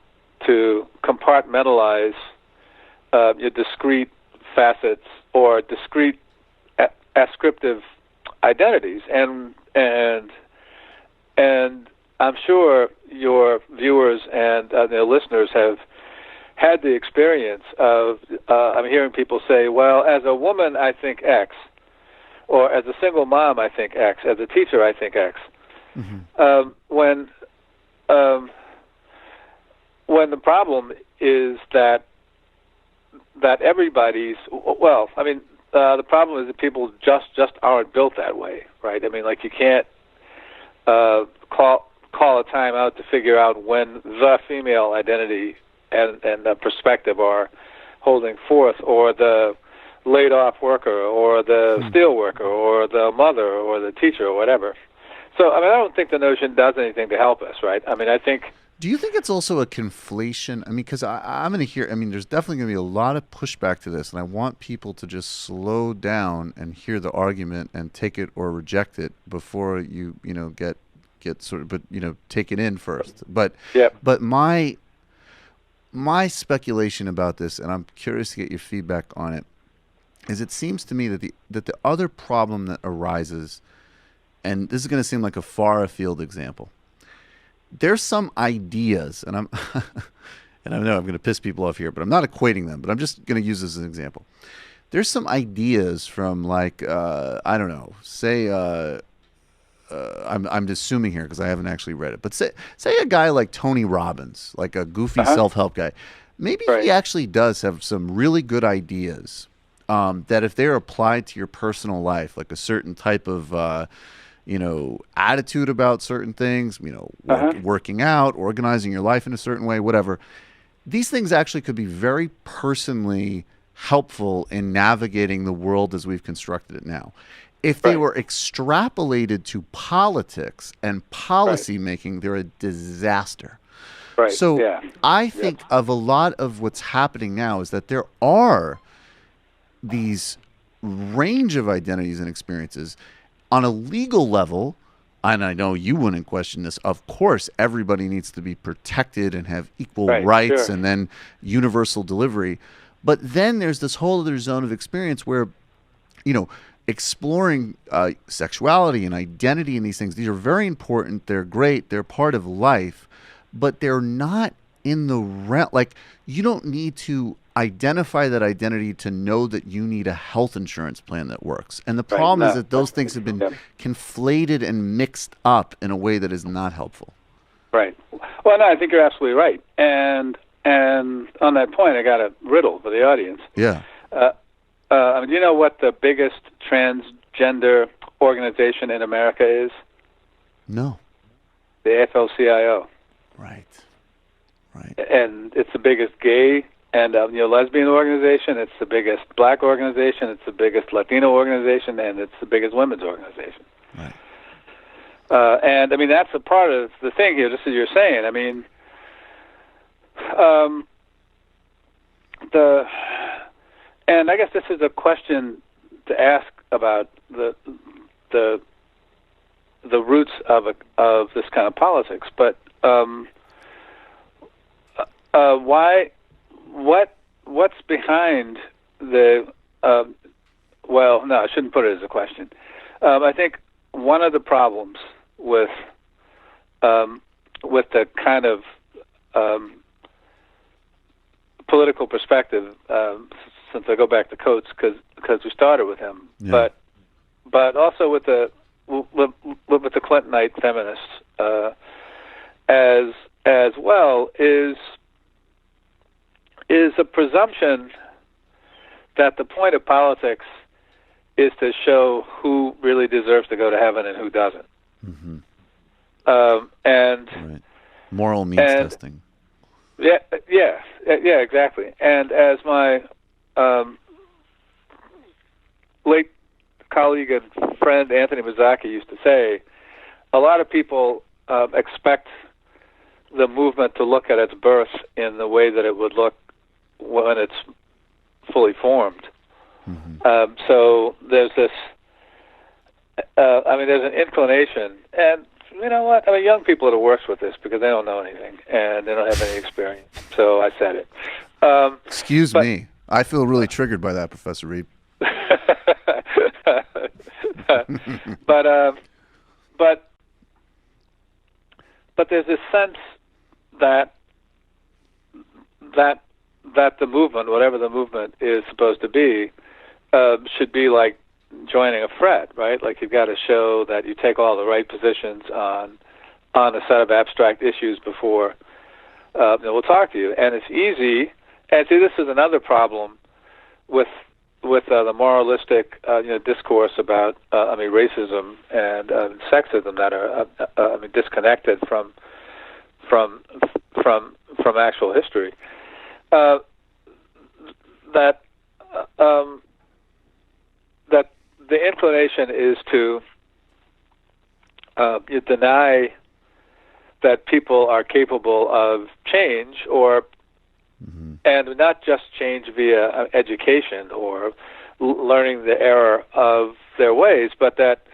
to compartmentalize your discrete facets or discrete ascriptive identities, and I'm sure your viewers and their listeners have had the experience of I'm hearing people say, well, as a woman I think X, or as a single mom I think X, as a teacher I think X. Mm-hmm. When the problem is that everybody's, well, I mean, the problem is that people just aren't built that way, right? I mean, like, you can't call a time out to figure out when the female identity and the perspective are holding forth, or the laid-off worker, or the steel worker, or the mother, or the teacher, or whatever. So, I mean, I don't think the notion does anything to help us, right? I mean, I think... Do you think it's also a conflation? I mean, because I'm going to hear, I mean, there's definitely going to be a lot of pushback to this, and I want people to just slow down and hear the argument and take it or reject it before you get sort of, but, take it in first. But, yep. But my speculation about this, and I'm curious to get your feedback on it, is it seems to me that the other problem that arises, and this is going to seem like a far afield example, there's some ideas, and and I know I'm going to piss people off here, but I'm not equating them, but I'm just going to use this as an example. There's some ideas from, like, I don't know, say, I'm assuming here because I haven't actually read it, but say a guy like Tony Robbins, like a goofy self-help guy, maybe right. He actually does have some really good ideas that if they're applied to your personal life, like a certain type of attitude about certain things, working out, organizing your life in a certain way, whatever. These things actually could be very personally helpful in navigating the world as we've constructed it now. If they were extrapolated to politics and policy making, they're a disaster. Right. So I think of a lot of what's happening now is that there are these range of identities and experiences on a legal level, and I know you wouldn't question this, of course, everybody needs to be protected and have equal rights and then universal delivery. But then there's this whole other zone of experience where, exploring sexuality and identity and these things, these are very important. They're great. They're part of life, but they're not in the realm. Like, you don't need to identify that identity to know that you need a health insurance plan that works. And the problem is that those things have been conflated and mixed up in a way that is not helpful. Right. Well, no, I think you're absolutely right. And on that point, I got a riddle for the audience. Yeah. Do you know what the biggest transgender organization in America is? No. The AFL-CIO. Right. And it's the biggest gay and lesbian organization. It's the biggest black organization. It's the biggest Latino organization, and it's the biggest women's organization. Right. And I mean, that's a part of the thing here. Just as you're saying, I mean, and I guess this is a question to ask about the roots of this kind of politics. But what's behind the? Well, no, I shouldn't put it as a question. I think one of the problems with the kind of political perspective, since I go back to Coates because we started with him, but also with the Clintonite feminists as well is a presumption that the point of politics is to show who really deserves to go to heaven and who doesn't. Mm-hmm. And moral means testing. Yeah, exactly. And as my late colleague and friend Anthony Mazzocchi used to say, a lot of people expect the movement to look at its birth in the way that it would look when it's fully formed. Mm-hmm. So there's this, there's an inclination, and you know what? I mean, young people are the worst with this because they don't know anything and they don't have any experience. So I said it. Excuse me. I feel really triggered by that, Professor Reed. But there's this sense that the movement, whatever the movement is supposed to be, should be like joining a frat, right? Like you've got to show that you take all the right positions on a set of abstract issues before we'll talk to you. And it's easy. And see, this is another problem with the moralistic discourse about racism and sexism that are disconnected from actual history. That the inclination is to deny that people are capable of change, or and not just change via education or learning the error of their ways, but that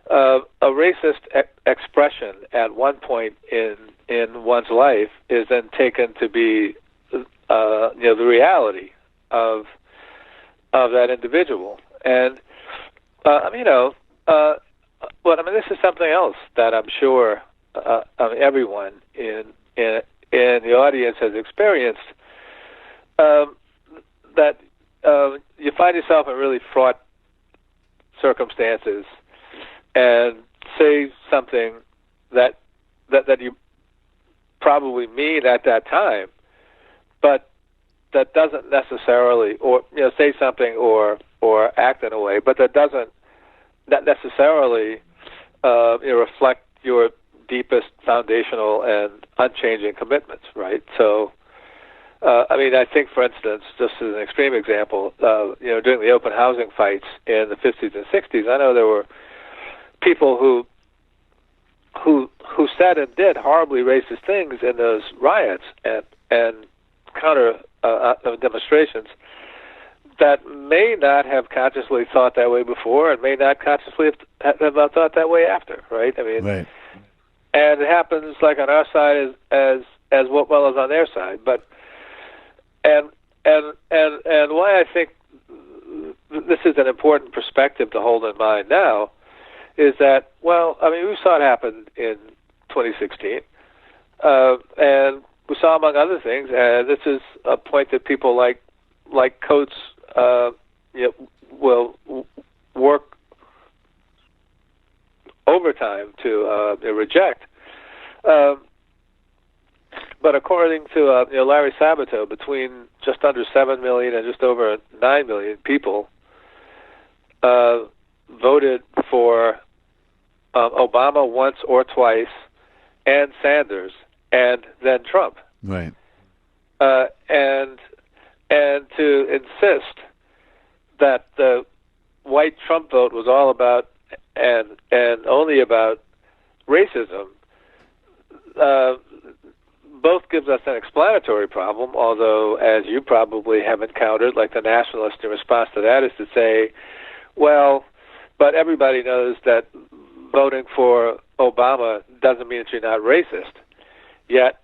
a racist expression at one point in one's life is then taken to be the reality of that individual. And this is something else that I'm sure everyone in the audience has experienced. That you find yourself in really fraught circumstances and say something that you probably mean at that time, but that doesn't necessarily, or say something or act in a way, but that doesn't necessarily reflect your deepest foundational and unchanging commitments, right? So. I think, for instance, just as an extreme example, during the open housing fights in the 50s and 60s, I know there were people who said and did horribly racist things in those riots and counter demonstrations that may not have consciously thought that way before and may not consciously have thought that way after, right? Right. And it happens like on our side as well as on their side, but. And why I think this is an important perspective to hold in mind now is that, we saw it happen in 2016, and we saw, among other things, and this is a point that people like Coates will work overtime to reject. But according to Larry Sabato, between just under 7 million and just over 9 million people voted for Obama once or twice, and Sanders, and then Trump. Right. And to insist that the white Trump vote was all about and only about racism. Both gives us an explanatory problem, although, as you probably have encountered, like the nationalist in response to that is to say, well, but everybody knows that voting for Obama doesn't mean that you're not racist. Yet,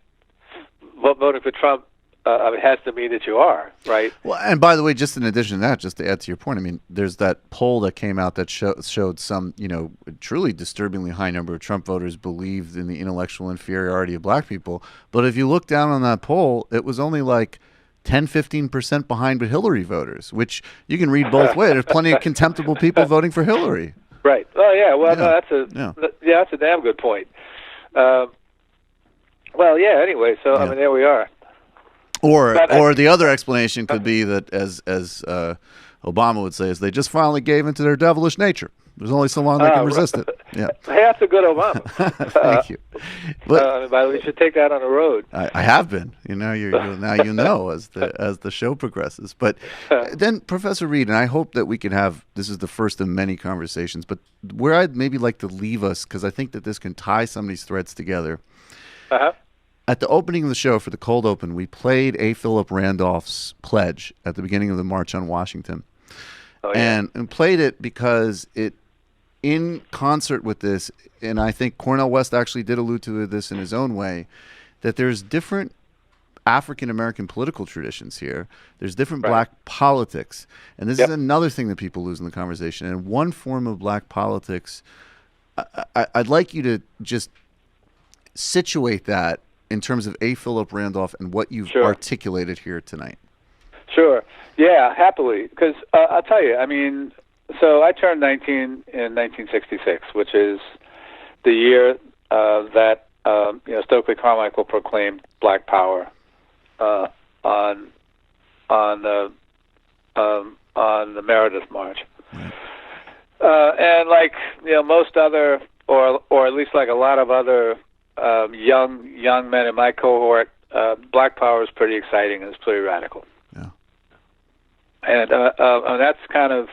voting for Trump has to mean that you are, right? Well, and by the way, just in addition to that, just to add to your point, there's that poll that came out that showed some, truly disturbingly high number of Trump voters believed in the intellectual inferiority of black people. But if you look down on that poll, it was only like 10-15% behind Hillary voters, which you can read both ways. There's plenty of contemptible people voting for Hillary. Right. Oh, yeah. Well, no, that's a damn good point. Anyway, so there we are. Or the other explanation could be that, as Obama would say, is they just finally gave into their devilish nature. There's only so long they can resist it. Yeah. Hey, that's a good Obama. Thank you. But by the way, you should take that on the road. I have been. Now you know as the show progresses. But then, Professor Reed, and I hope that we can have, this is the first of many conversations, but where I'd maybe like to leave us, because I think that this can tie some of these threads together. at the opening of the show for the cold open, we played A. Philip Randolph's pledge at the beginning of the March on Washington. Oh, yeah. And played it because it, in concert with this, and I think Cornel West actually did allude to this in his own way, that there's different African-American political traditions here. There's different black politics. And this is another thing that people lose in the conversation. And one form of black politics, I'd like you to just situate that in terms of A. Philip Randolph and what you've articulated here tonight. Sure. Yeah, happily. Because I'll tell you, I mean, so I turned 19 in 1966, which is the year that Stokely Carmichael proclaimed Black Power on the Meredith March. And like most other, or at least like a lot of other young men in my cohort, Black Power is pretty exciting and it's pretty radical. Yeah. And that's kind of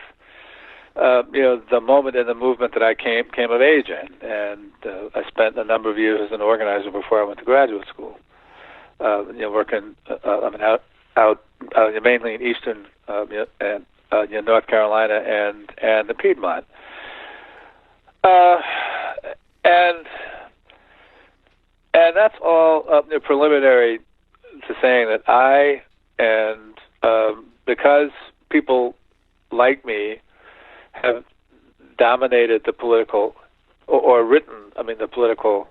the moment in the movement that I came of age in, and I spent a number of years as an organizer before I went to graduate school. Working out mainly in Eastern and North Carolina and the Piedmont, and that's all preliminary to saying that I because people like me have dominated the political or written, the political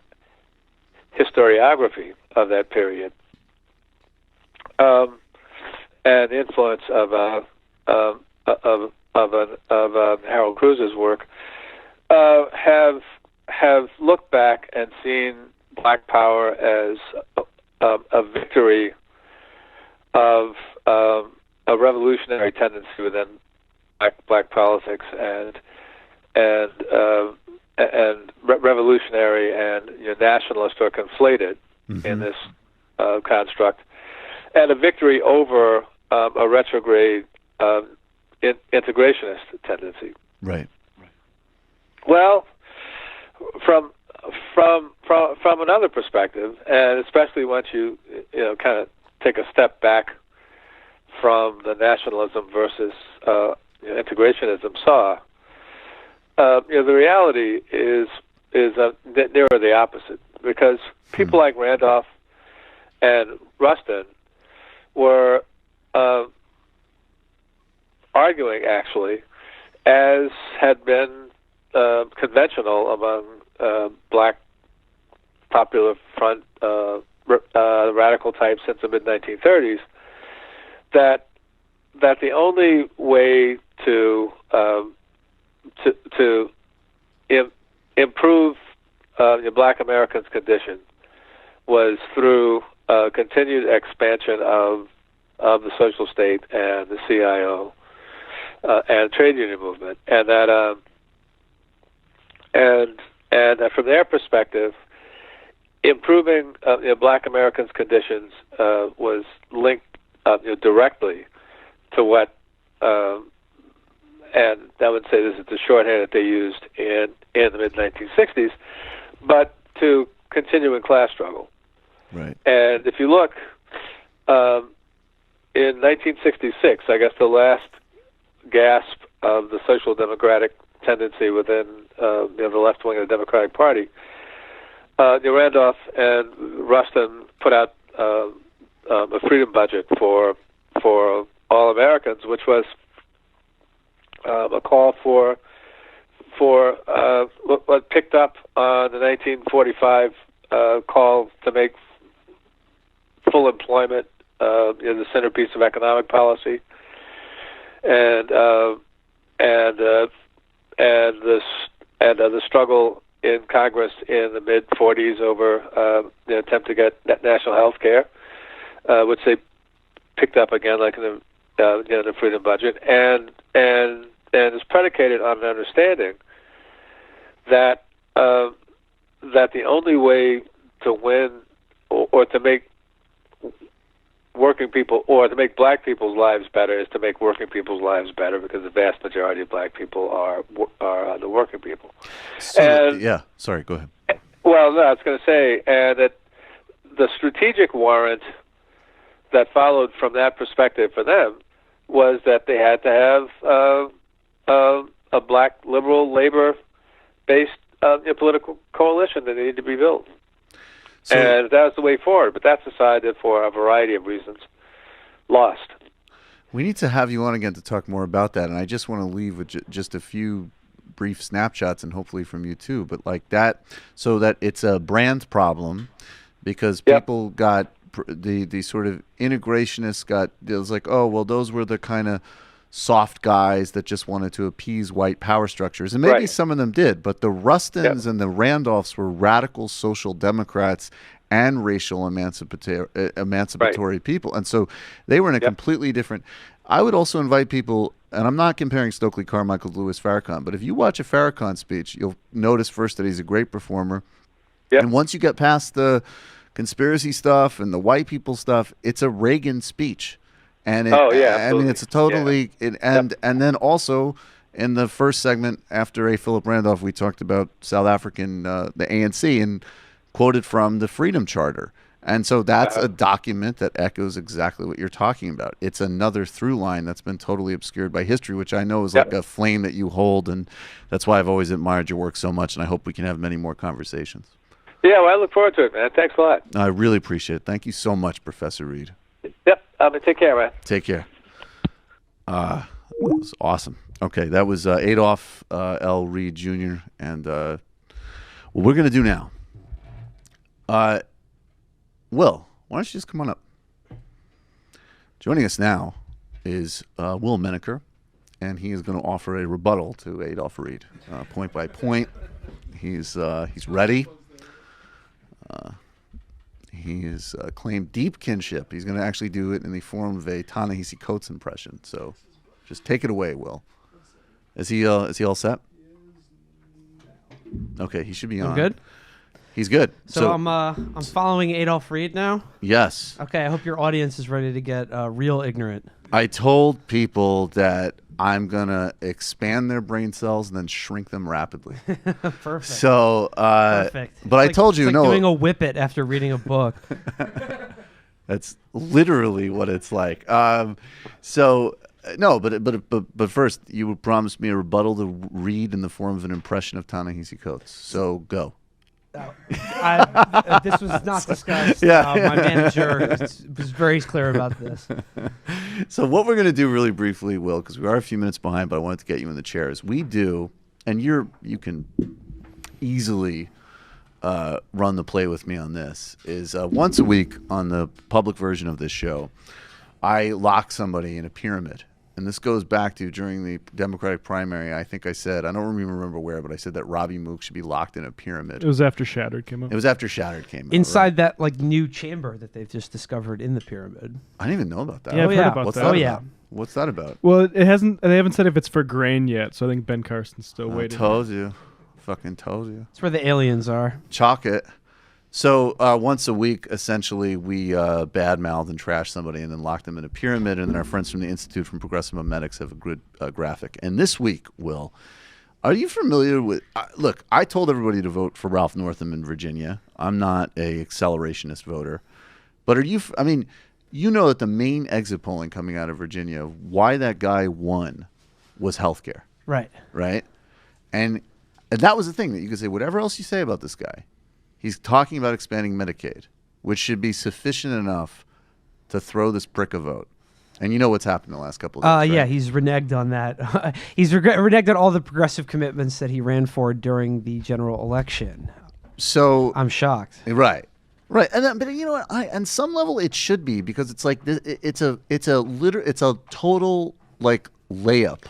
historiography of that period, and the influence of Harold Cruz's work, have looked back and seen Black Power as a victory of a revolutionary tendency within black politics and revolutionary and nationalist are conflated in this construct, and a victory over a retrograde integrationist tendency. Right. Well, from another perspective, and especially once you kind of take a step back from the nationalism versus integrationism saw, the reality is that they are the opposite, because people like Randolph and Rustin were arguing, actually, as had been conventional among black popular front radical types since the mid-1930s, that the only way to improve Black Americans' condition was through continued expansion of the social state and the CIO and trade union movement, and that and from their perspective, improving Black Americans' conditions was linked directly to what, and I would say this is the shorthand that they used in the mid-1960s, but to continuing class struggle. Right. And if you look, in 1966, I guess the last gasp of the social democratic tendency within the left wing of the Democratic Party, Randolph and Rustin put out a freedom budget for all Americans, which was a call for what picked up on the 1945 call to make full employment the centerpiece of economic policy, and the struggle in Congress in the mid-40s over the attempt to get national health care, which they picked up again, like in the freedom budget, and is predicated on an understanding that the only way to win or to make working people, or to make black people's lives better, is to make working people's lives better, because the vast majority of black people are the working people. So, yeah, sorry, go ahead. Well, no, I was going to say, and the strategic warrant that followed from that perspective for them was that they had to have a black liberal labor-based political coalition that needed to be built. So, and that was the way forward, but that's decided for a variety of reasons. Lost. We need to have you on again to talk more about that, and I just want to leave with just a few brief snapshots, and hopefully from you too, but like that, so that it's a brand problem, because people got the sort of integrationists it was like, oh, well, those were the kind of soft guys that just wanted to appease white power structures. And maybe some of them did, but the Rustins and the Randolphs were radical social democrats and racial emancipatory people. And so they were in a completely different... I would also invite people, and I'm not comparing Stokely Carmichael to Louis Farrakhan, but if you watch a Farrakhan speech, you'll notice first that he's a great performer. And once you get past the conspiracy stuff and the white people stuff, it's a Reagan speech. And I mean, it's a totally and then also in the first segment after A. Philip Randolph, we talked about South African the ANC and quoted from the Freedom Charter, and so that's a document that echoes exactly what you're talking about. It's another through line that's been totally obscured by history, which I know is like a flame that you hold, and that's why I've always admired your work so much, and I hope we can have many more conversations. Yeah, well, I look forward to it, man. Thanks a lot. I really appreciate it. Thank you so much, Professor Reed. Yep. Take care, man. Take care. That was awesome. Okay, that was Adolph L. Reed Jr. And what we're going to do now, Will, why don't you just come on up? Joining us now is Will Menaker, and he is going to offer a rebuttal to Adolph Reed, point by point. He's ready. He has claimed deep kinship. He's going to actually do it in the form of a Ta-Nehisi Coates impression. So just take it away, Will. Is he all set? Okay, he should be on. I'm good? He's good. So I'm following Adolph Reed now? Yes. Okay, I hope your audience is ready to get real ignorant. I told people that I'm going to expand their brain cells and then shrink them rapidly. Perfect. So, Perfect. But I told you, it's like doing a whippet after reading a book. That's literally what it's like. No, but first, you would promise me a rebuttal to Reed in the form of an impression of Ta-Nehisi Coates. So go. This was not discussed. My manager was very clear about this. So what we're going to do really briefly, Will, because we are a few minutes behind, but I wanted to get you in the chair, is we do, and you can easily run the play with me on this, is once a week on the public version of this show, I lock somebody in a pyramid. And this goes back to during the Democratic primary, I think I said, I don't even remember where, but I said that Robbie Mook should be locked in a pyramid. It was after Shattered came out. It was after Shattered came out. Inside that new chamber that they've just discovered in the pyramid. I didn't even know about that. Yeah, I've heard about What's that. that about? What's that about? Well, they haven't said if it's for grain yet, so I think Ben Carson's still waiting. Told you. Fucking told you. It's where the aliens are. Chalk it. So once a week, essentially, we badmouth and trash somebody and then lock them in a pyramid. And then our friends from the Institute for Progressive Memetics have a good graphic. And this week, Will, are you familiar with... look, I told everybody to vote for Ralph Northam in Virginia. I'm not a accelerationist voter. But are you... I mean, you know that the main exit polling coming out of Virginia, why that guy won was healthcare. Right. Right? And that was the thing that you could say, whatever else you say about this guy, he's talking about expanding Medicaid, which should be sufficient enough to throw this prick a vote. And you know what's happened the last couple of days, right? Yeah, he's reneged on that. He's reneged on all the progressive commitments that he ran for during the general election. So I'm shocked. Right. And but you know what? On some level, it should be, because it's like it's a total like layup,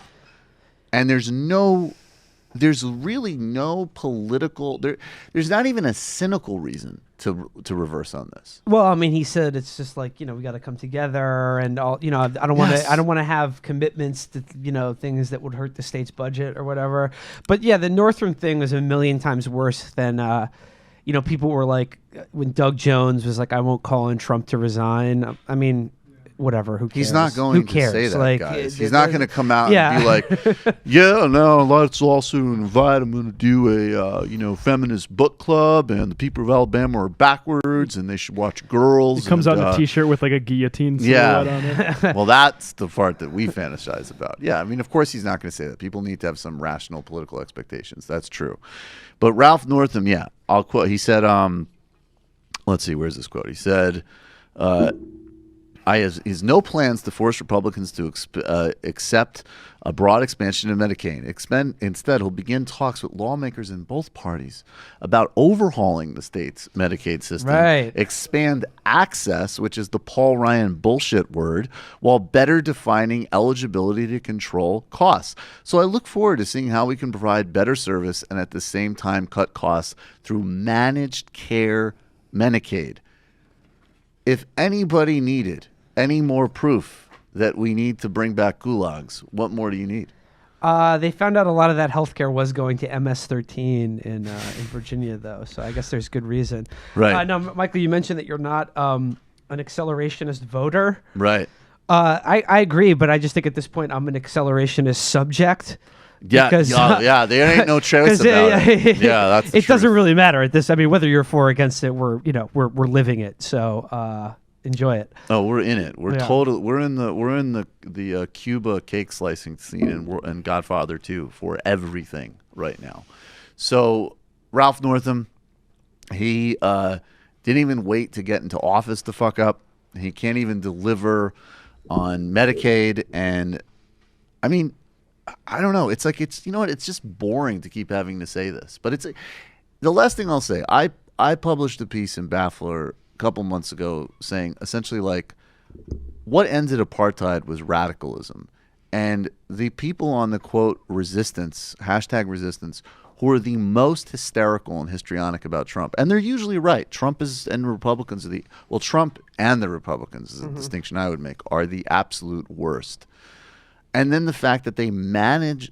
and there's really no political. There's not even a cynical reason to reverse on this. Well, I mean, he said it's just like, we got to come together and all. I don't want to. I don't want to have commitments to things that would hurt the state's budget or whatever. But yeah, the Northam thing was a million times worse than. People were like, when Doug Jones was like, I won't call on Trump to resign. I mean, whatever. Who cares? He's not going to say that, like, guys. He's not going to come out Yeah. and be like, yeah, no, let's also invite. I'm going to do a feminist book club, and the people of Alabama are backwards, and they should watch Girls. It comes out in a T-shirt with like a guillotine silhouette on it. Well, that's the part that we fantasize about. Yeah, I mean, of course he's not going to say that. People need to have some rational political expectations. That's true. But Ralph Northam, yeah, I'll quote. He said, let's see, where's this quote? He said, he's no plans to force Republicans to accept a broad expansion of Medicaid. Instead, he'll begin talks with lawmakers in both parties about overhauling the state's Medicaid system, expand access, which is the Paul Ryan bullshit word, while better defining eligibility to control costs. So I look forward to seeing how we can provide better service and at the same time cut costs through managed care Medicaid. If anybody needed any more proof that we need to bring back gulags, what more do you need? They found out a lot of that healthcare was going to MS-13 in Virginia, though, so I guess there's good reason. Right. Now, Michael, you mentioned that you're not an accelerationist voter. Right. I agree, but I just think at this point I'm an accelerationist subject. Yeah, because, there ain't no choice about it. Yeah, that's the it doesn't really matter at this. I mean, whether you're for or against it, we're living it. So enjoy it. Oh, we're in it. We're in the Cuba cake slicing scene and Godfather 2 for everything right now. So Ralph Northam, he didn't even wait to get into office to fuck up. He can't even deliver on Medicaid, and I mean, I don't know. It's like it's just boring to keep having to say this. But the last thing I'll say. I published a piece in Baffler a couple months ago saying essentially like what ended apartheid was radicalism, and the people on the quote resistance #resistance who are the most hysterical and histrionic about Trump, and they're usually right. Trump and Republicans Trump and the Republicans is a distinction I would make, are the absolute worst. And then the fact that they managed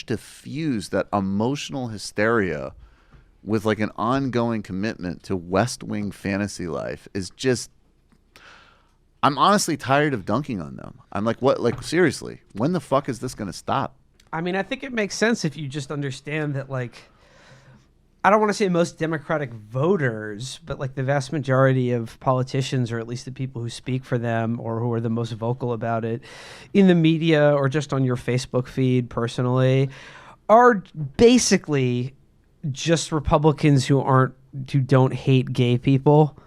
to fuse that emotional hysteria with like an ongoing commitment to West Wing fantasy life is just, I'm honestly tired of dunking on them. I'm like, what? Like, seriously, when the fuck is this going to stop? I mean, I think it makes sense if you just understand that, like, I don't want to say most Democratic voters, but like the vast majority of politicians, or at least the people who speak for them or who are the most vocal about it in the media or just on your Facebook feed personally, are basically just Republicans who don't hate gay people.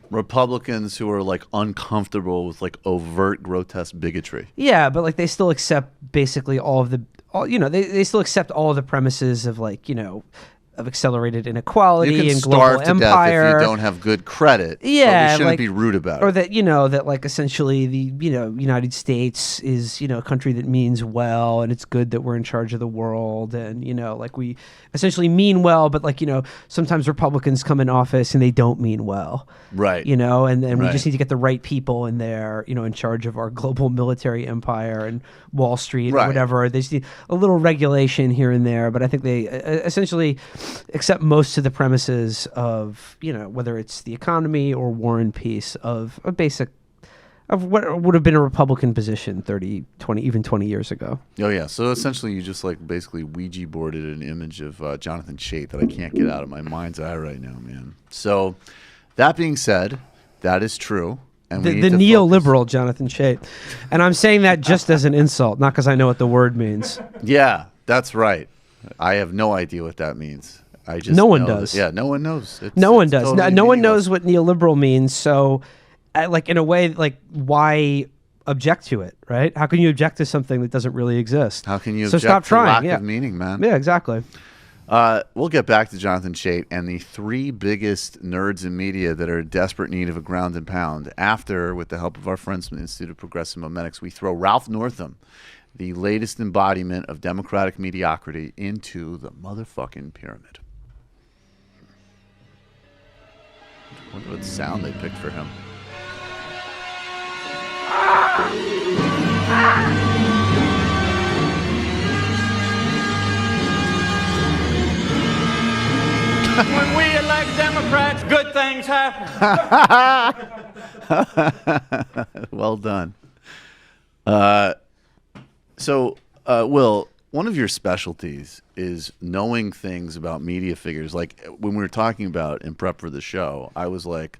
Republicans who are like uncomfortable with like overt grotesque bigotry. Yeah, but like they still accept basically they still accept all of the premises of like, of accelerated inequality and global empire. You can starve to death if you don't have good credit. Yeah, but we shouldn't be rude about it. Or that that like essentially the United States is a country that means well, and it's good that we're in charge of the world, and like we essentially mean well, but like sometimes Republicans come in office and they don't mean well. Right. And we just need to get the right people in there, in charge of our global military empire and Wall Street or whatever. They just need a little regulation here and there, but I think they essentially accept most of the premises of, whether it's the economy or war and peace of a basic of what would have been a Republican position 30, 20, even 20 years ago. Oh, yeah. So essentially you just like basically Ouija boarded an image of Jonathan Chait that I can't get out of my mind's eye right now, man. So that being said, that is true. And the neoliberal Jonathan Chait. And I'm saying that just as an insult, not because I know what the word means. Yeah, that's right. I have no idea what that means. No one does. No one knows. No one does. Totally no one knows what neoliberal means. So, like in a way, like why object to it, right? How can you object to something that doesn't really exist? How can you object stop to lack of meaning, man? Yeah, exactly. We'll get back to Jonathan Chait and the three biggest nerds in media that are in desperate need of a ground and pound after, with the help of our friends from the Institute of Progressive Momentics, we throw Ralph Northam, the latest embodiment of democratic mediocrity, into the motherfucking pyramid. I wonder what sound they picked for him. When we elect Democrats, good things happen. Well done. Will, one of your specialties is knowing things about media figures. Like when we were talking about in prep for the show, I was like,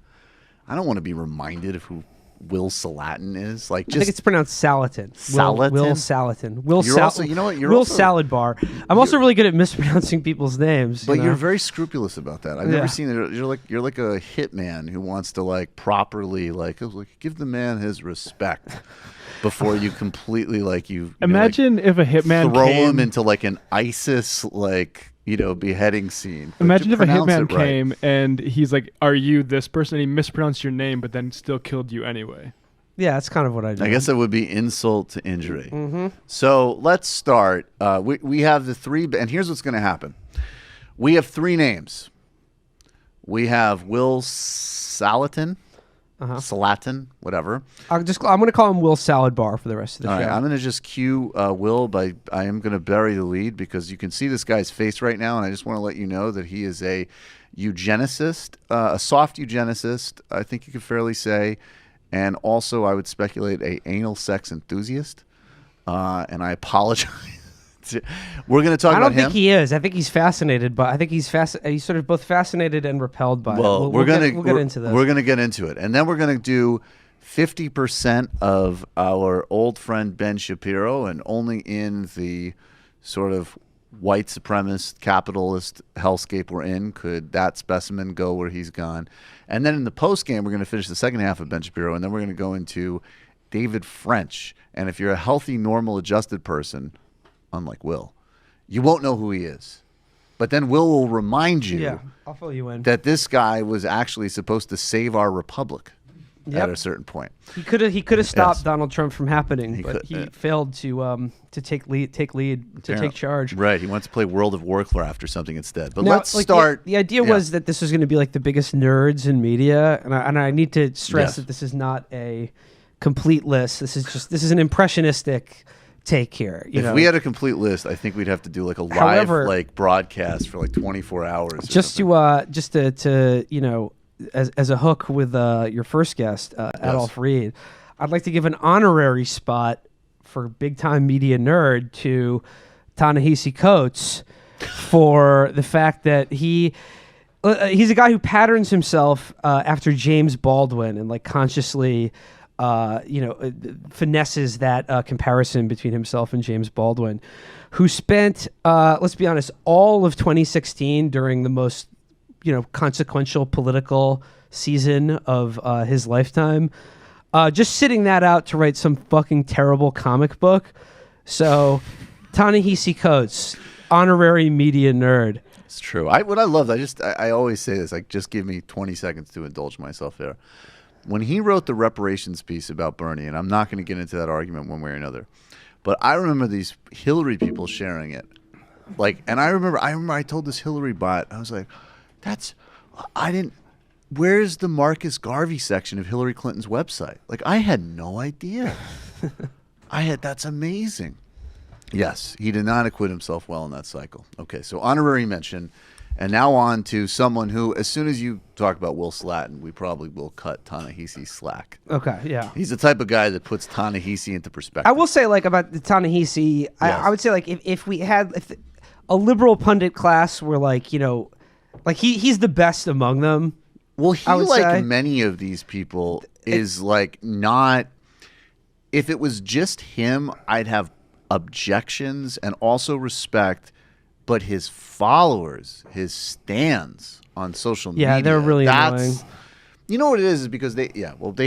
I don't want to be reminded of who Will Saletan is. Like, just I think it's pronounced Saletan. Saletan? Will Saletan. Will You're also, you know what? You're Will also, Salad Bar. I'm also really good at mispronouncing people's names. But you know? you're very scrupulous about that. I've never seen it. You're like a hitman who wants to like properly like give the man his respect before you completely like you. Imagine if a hitman throw came, him into like an ISIS beheading scene. Imagine if a hitman right. came and he's like, "Are you this person?" And he mispronounced your name, but then still killed you anyway. Yeah, that's kind of what I do. I guess that would be insult to injury. Mm-hmm. So let's start. We have the three, and here's what's going to happen. We have three names. We have Will Saletan, Saletan, whatever. I'm going to call him Will Salad Bar for the rest of the All show. right, I'm going to just cue Will I am going to bury the lead because you can see this guy's face right now, and I just want to let you know that he is a eugenicist, a soft eugenicist, I think you could fairly say. And also, I would speculate a anal sex enthusiast. And I apologize. We're going to talk about him. I don't think he is. I think he's fascinated, but I think he's sort of both fascinated and repelled by it. We'll get into this. We're going to get into it. And then we're going to do 50% of our old friend Ben Shapiro, and only in the sort of white supremacist capitalist hellscape we're in could that specimen go where he's gone. And then in the post game, we're going to finish the second half of Ben Shapiro, and then we're going to go into David French. And if you're a healthy, normal, adjusted person, unlike Will, you won't know who he is. But then will remind you I'll fill you in. that this guy was actually supposed to save our republic at a certain point. He could have stopped Donald Trump from happening, but he failed to take charge. Right, he wants to play World of Warcraft or something instead. But now, let's start. The idea was that this was going to be like the biggest nerds in media, and I need to stress that this is not a complete list. This is an impressionistic take here. If we had a complete list, I think we'd have to do like a live broadcast for like 24 hours. Just to as a hook with your first guest, Adolf Reed, I'd like to give an honorary spot for big time media nerd to Ta-Nehisi Coates for the fact that he's a guy who patterns himself after James Baldwin and like consciously finesses that comparison between himself and James Baldwin, who spent, let's be honest, all of 2016 during the most, consequential political season of his lifetime, just sitting that out to write some fucking terrible comic book. So, Ta-Nehisi Coates, honorary media nerd. It's true. What I love, I always say this, like, just give me 20 seconds to indulge myself there. When he wrote the reparations piece about Bernie, and I'm not going to get into that argument one way or another, but I remember these Hillary people sharing it. Like, and I remember I told this Hillary bot, I was like, where's the Marcus Garvey section of Hillary Clinton's website? Like, I had no idea. That's amazing. Yes, he did not acquit himself well in that cycle. Okay, so honorary mention. And now on to someone who, as soon as you talk about Will Saletan, we probably will cut Ta-Nehisi slack. Okay, yeah. He's the type of guy that puts Ta-Nehisi into perspective. I will say, like, about the Ta-Nehisi, I would say, like, if a liberal pundit class were, like, like, he's the best among them. Well, he, like many of these people, is, like, not... If it was just him, I'd have objections and also respect... But his followers, his stands on social media. Yeah, they're really annoying. You know what it is because they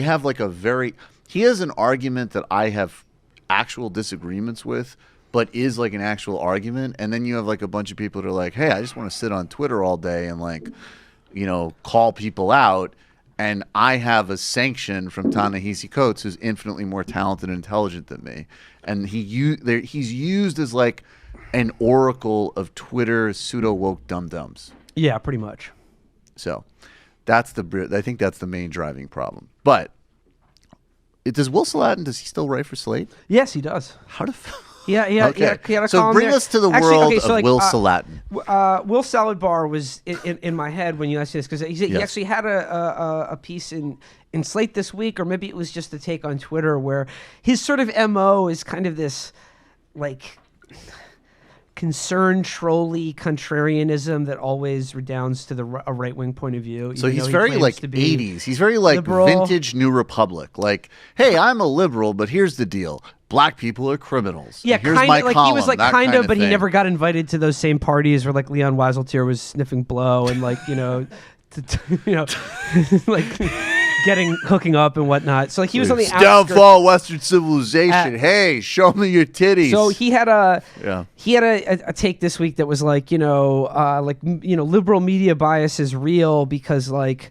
have like he has an argument that I have actual disagreements with, but is like an actual argument. And then you have like a bunch of people that are like, hey, I just want to sit on Twitter all day and like, call people out. And I have a sanction from Ta-Nehisi Coates, who's infinitely more talented and intelligent than me. And he's used as like an oracle of Twitter pseudo-woke dum-dums. Yeah, pretty much. So I think that's the main driving problem. But does Will Saletan, does he still write for Slate? Yes, he does. How the Yeah. So bring us to the world of Will Saletan. Will Saletan was in my head when you asked me this, because he actually had a piece in Slate this week, or maybe it was just a take on Twitter, where his sort of MO is kind of this like concerned, trolly contrarianism that always redounds to a right-wing point of view. So he's very like 80s. He's very like liberal. Vintage New Republic. Like, hey, I'm a liberal, but here's the deal. Black people are criminals. Yeah, here's my like column, he was like kind of, but he never got invited to those same parties where like Leon Wieseltier was sniffing blow and like, like hooking up and whatnot. So like he was on the outskirts. Downfall of Western civilization. Hey, show me your titties. So he had a take this week that was like, liberal media bias is real because like,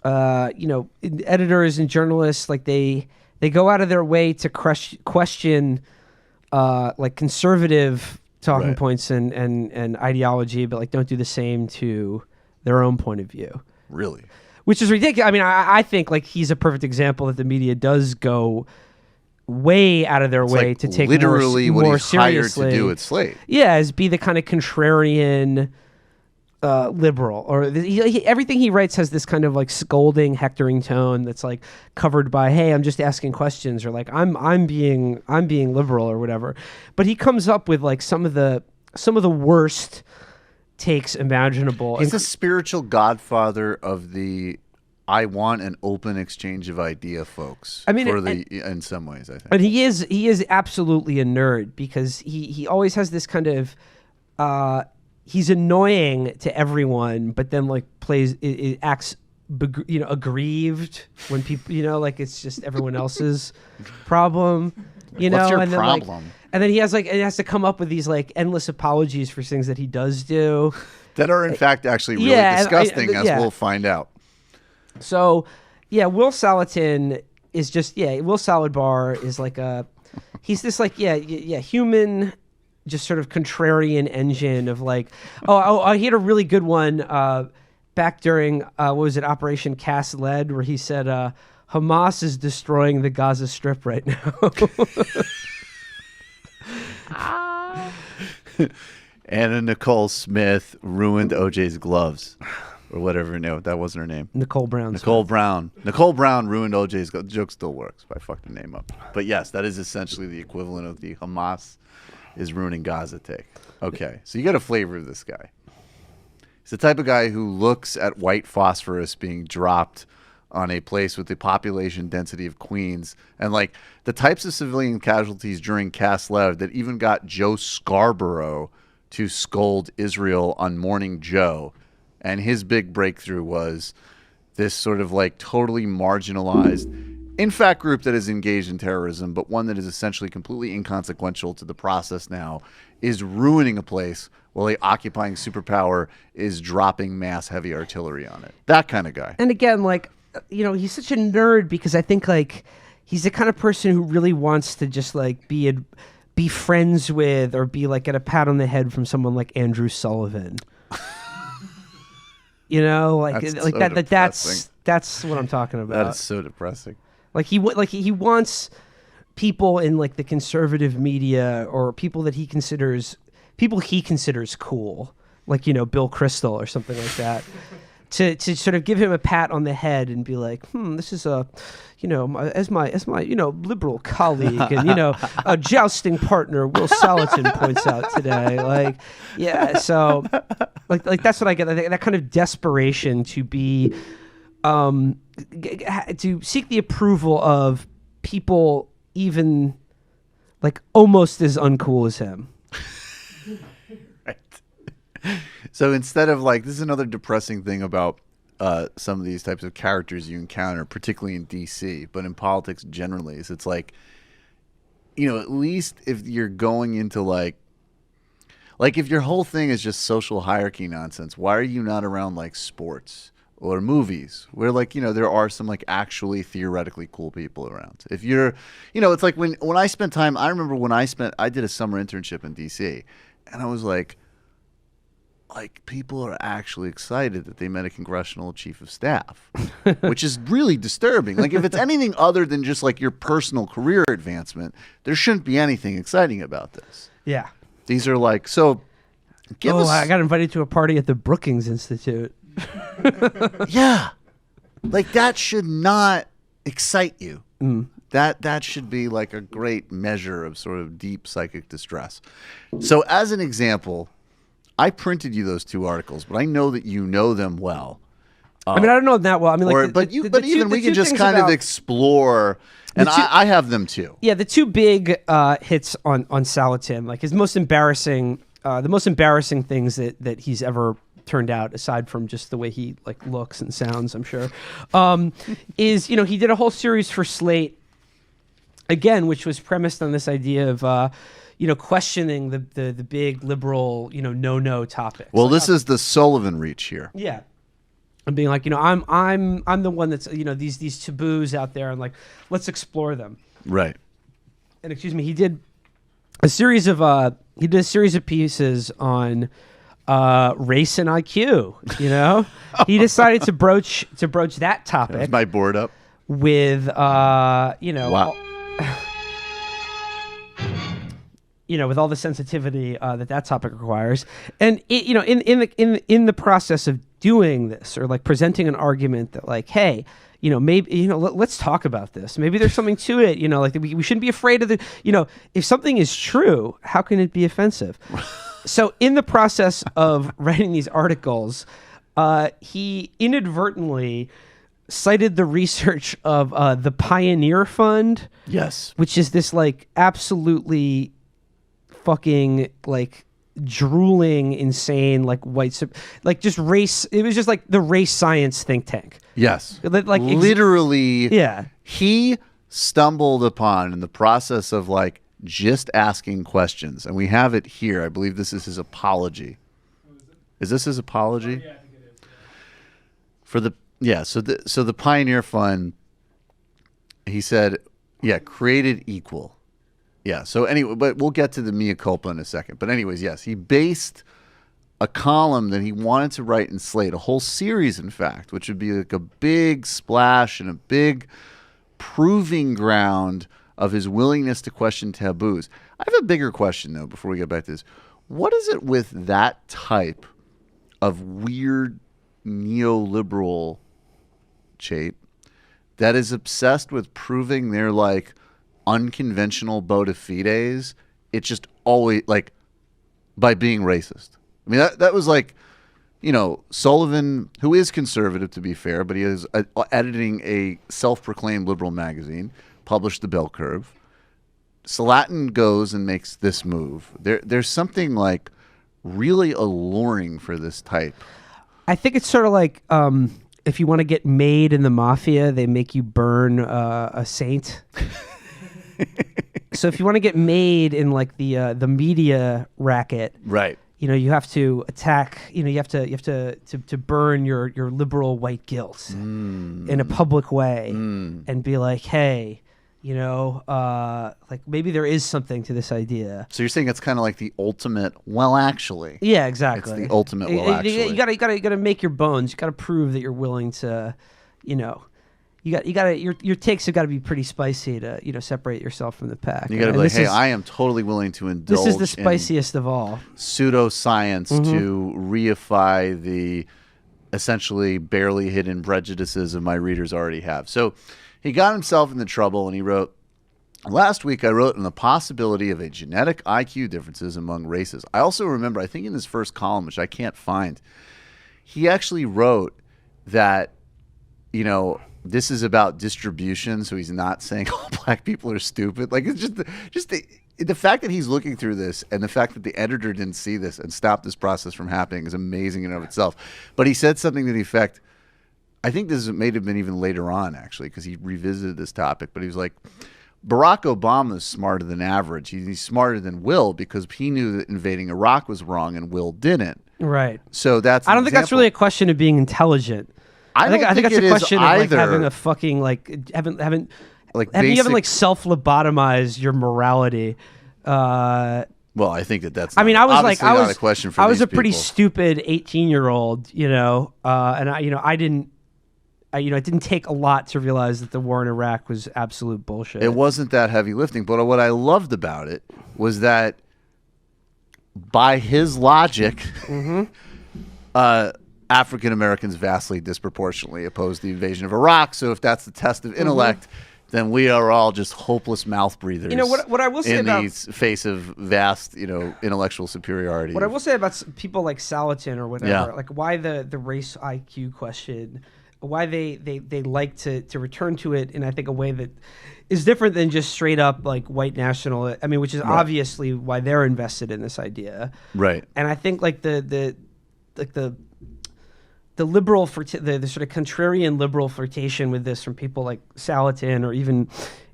editors and journalists, like they go out of their way to question like conservative talking points and ideology, but like don't do the same to their own point of view. Really? Which is ridiculous. I mean, I think like he's a perfect example that the media does go way out of their way to take literally more what he's seriously. hired to do at Slate. Yeah, as be the kind of contrarian liberal, or everything he writes has this kind of like scolding, hectoring tone that's like covered by, "Hey, I'm just asking questions," or like I'm being liberal or whatever. But he comes up with like some of the worst takes imaginable. He's the spiritual godfather of the I want an open exchange of idea folks. I mean, in some ways, I think. But he is absolutely a nerd because he always has this kind of he's annoying to everyone, but then like acts aggrieved when people like it's just everyone else's problem. What's your and then problem? And then he has has to come up with these like endless apologies for things that he does do that are in fact actually really disgusting, as we'll find out. So, Will Saletan is just Will Saletan is like he's this like human, just sort of contrarian engine of like he had a really good one back during what was it, Operation Cast Lead, where he said Hamas is destroying the Gaza Strip right now. Anna Nicole Smith ruined OJ's gloves, or whatever. No, that wasn't her name. Nicole Brown. Nicole Brown ruined OJ's gloves. The joke still works, but I fucked the name up. But yes, that is essentially the equivalent of the Hamas is ruining Gaza take. Okay, so you get a flavor of this guy. He's the type of guy who looks at white phosphorus being dropped on a place with the population density of Queens, and like the types of civilian casualties during Cast Lead that even got Joe Scarborough to scold Israel on Morning Joe. And his big breakthrough was this sort of like totally marginalized, in fact, group that is engaged in terrorism, but one that is essentially completely inconsequential to the process now, is ruining a place while the occupying superpower is dropping mass heavy artillery on it. That kind of guy. And again, like, he's such a nerd because I think like he's the kind of person who really wants to just like be friends with or be like get a pat on the head from someone like Andrew Sullivan. That's what I'm talking about. That is so depressing. Like he wants people in like the conservative media or people he considers cool, like Bill Kristol or something like that. To sort of give him a pat on the head and be like, this is as my liberal colleague and a jousting partner Will Saletan points out today, so like that's what I get, that kind of desperation to be to seek the approval of people even like almost as uncool as him. So instead of like, this is another depressing thing about some of these types of characters you encounter, particularly in DC, but in politics generally, is it's like, at least if you're going into like if your whole thing is just social hierarchy nonsense, why are you not around like sports or movies where like, there are some like actually theoretically cool people around? If you're, it's like when I spent time, I remember when I did a summer internship in DC and I was like, like people are actually excited that they met a congressional chief of staff, which is really disturbing. Like if it's anything other than just like your personal career advancement, there shouldn't be anything exciting about this. Yeah. These are like, so give us. I got invited to a party at the Brookings Institute. Yeah. Like that should not excite you. That should be like a great measure of sort of deep psychic distress. So as an example, I printed you those two articles, but I know that you know them well. I mean, I don't know them that well. I mean, like, we can just kind of explore, and I have them too. Yeah, the two big hits on Saletan, like his most embarrassing, the most embarrassing things that he's ever turned out, aside from just the way he like looks and sounds, I'm sure, is, you know, he did a whole series for Slate, again, which was premised on this idea of, you know, questioning the big liberal, you know, no topics. Well, this is the Sullivan reach here. Yeah. And being like, you know, I'm the one that's, you know, these taboos out there, and like, let's explore them. Right. And excuse me, he did a series of pieces on race and IQ. You know, he decided to broach that topic. Is my board up with you know. Wow. You know, with all the sensitivity that topic requires, and it, you know, in the process of doing this, or like presenting an argument that, like, hey, you know, maybe, you know, let's talk about this. Maybe there's something to it. You know, like we shouldn't be afraid of the. You know, if something is true, how can it be offensive? So, in the process of writing these articles, he inadvertently cited the research of the Pioneer Fund. Yes, which is this like absolutely fucking like drooling, insane, like like just race. It was just like the race science think tank. Yes, like literally. Yeah, he stumbled upon in the process of like just asking questions, and we have it here. I believe this is his apology. Is this his apology? Oh, yeah, I think it is. Yeah. For the so the Pioneer Fund, he said, yeah, created equal. Yeah, so anyway, but we'll get to the mea culpa in a second. But anyways, yes, he based a column that he wanted to write in Slate, a whole series, in fact, which would be like a big splash and a big proving ground of his willingness to question taboos. I have a bigger question, though, before we get back to this. What is it with that type of weird neoliberal shape that is obsessed with proving they're like unconventional bona fides? It's just always like by being racist. I mean, that was like, you know, Sullivan, who is conservative to be fair, but he is editing a self-proclaimed liberal magazine, published The Bell Curve. Saletan goes and makes this move. There's something like really alluring for this type. I think it's sort of like if you want to get made in the mafia, they make you burn a saint. So if you want to get made in like the media racket, right? You know, you have to attack. You know, you have to burn your liberal white guilt in a public way and be like, hey, you know, like maybe there is something to this idea. So you're saying it's kind of like the ultimate. Well, actually, yeah, exactly. It's the ultimate. Well, actually, you gotta make your bones. You gotta prove that you're willing to, you know. Your takes have got to be pretty spicy to, you know, separate yourself from the pack. You got to be like, hey, I am totally willing to indulge. This is the spiciest of all. Pseudoscience to reify the essentially barely hidden prejudices of my readers already have. So he got himself into trouble, and he wrote, last week I wrote on the possibility of a genetic IQ differences among races. I also remember, I think in his first column, which I can't find, he actually wrote that, you know, this is about distribution, so he's not saying all black people are stupid. Like, it's just the fact that he's looking through this, and the fact that the editor didn't see this and stop this process from happening is amazing in and of itself. But he said something to the effect, I think this may have been even later on, actually, because he revisited this topic, but he was like, Barack Obama is smarter than average. He's smarter than Will because he knew that invading Iraq was wrong and Will didn't. Right. So that's I don't think that's really a question of being intelligent. I think that's a question of like having a fucking like haven't like self-lobotomized your morality. Well, I think that's. I mean, I was like, not a question for I was these a pretty people. stupid 18-year-old, and I didn't it didn't take a lot to realize that the war in Iraq was absolute bullshit. It wasn't that heavy lifting, but what I loved about it was that, by his logic, African Americans vastly disproportionately opposed the invasion of Iraq. So if that's the test of intellect, then we are all just hopeless mouth breathers. What I will say in about the face of vast, intellectual superiority. What I will say about people like Saletan or whatever, like why the race IQ question, why they like to return to it in, I think, a way that is different than just straight up like white national. I mean, which is obviously why they're invested in this idea, right? And I think like the liberal the sort of contrarian liberal flirtation with this from people like Saletan or even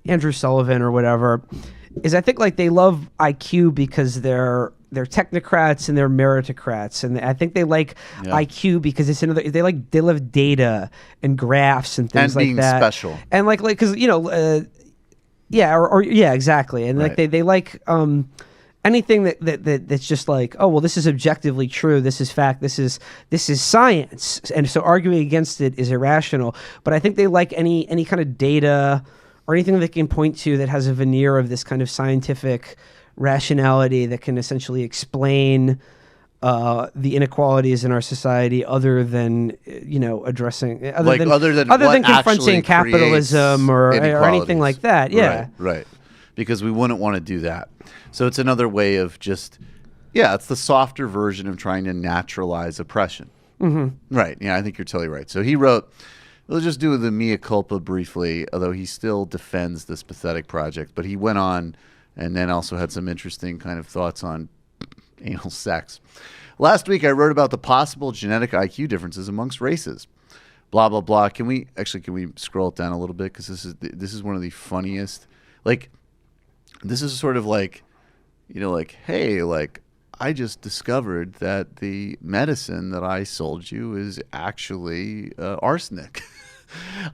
Andrew Sullivan or whatever is, I think, like they love IQ because they're technocrats and they're meritocrats, and I think they like IQ because it's another. They love data and graphs and things and like that, being special, and like because exactly, and like they like anything that's just like, oh well, this is objectively true, this is fact, this is science, and so arguing against it is irrational. But I think they like any kind of data or anything they can point to that has a veneer of this kind of scientific rationality that can essentially explain the inequalities in our society, other than addressing other than confronting capitalism or anything like that. Yeah, right. Because we wouldn't want to do that. So it's another way of just, it's the softer version of trying to naturalize oppression. Right. Yeah, I think you're totally right. So he wrote, let's just do the mea culpa briefly, although he still defends this pathetic project. But he went on and then also had some interesting kind of thoughts on anal sex. Last week, I wrote about the possible genetic IQ differences amongst races. Blah, blah, blah. Can we scroll it down a little bit? Because this is one of the funniest, this is sort of like, hey, I just discovered that the medicine that I sold you is actually arsenic.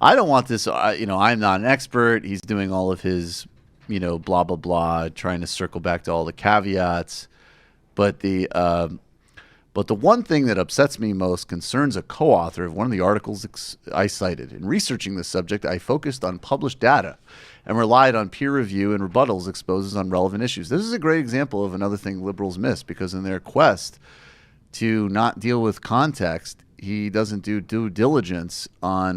I don't want this, I'm not an expert. He's doing all of his, blah, blah, blah, trying to circle back to all the caveats. But the one thing that upsets me most concerns a co-author of one of the articles I cited. In researching this subject, I focused on published data and relied on peer review and rebuttals exposed on relevant issues. This is a great example of another thing liberals miss, because in their quest to not deal with context, he doesn't do due diligence on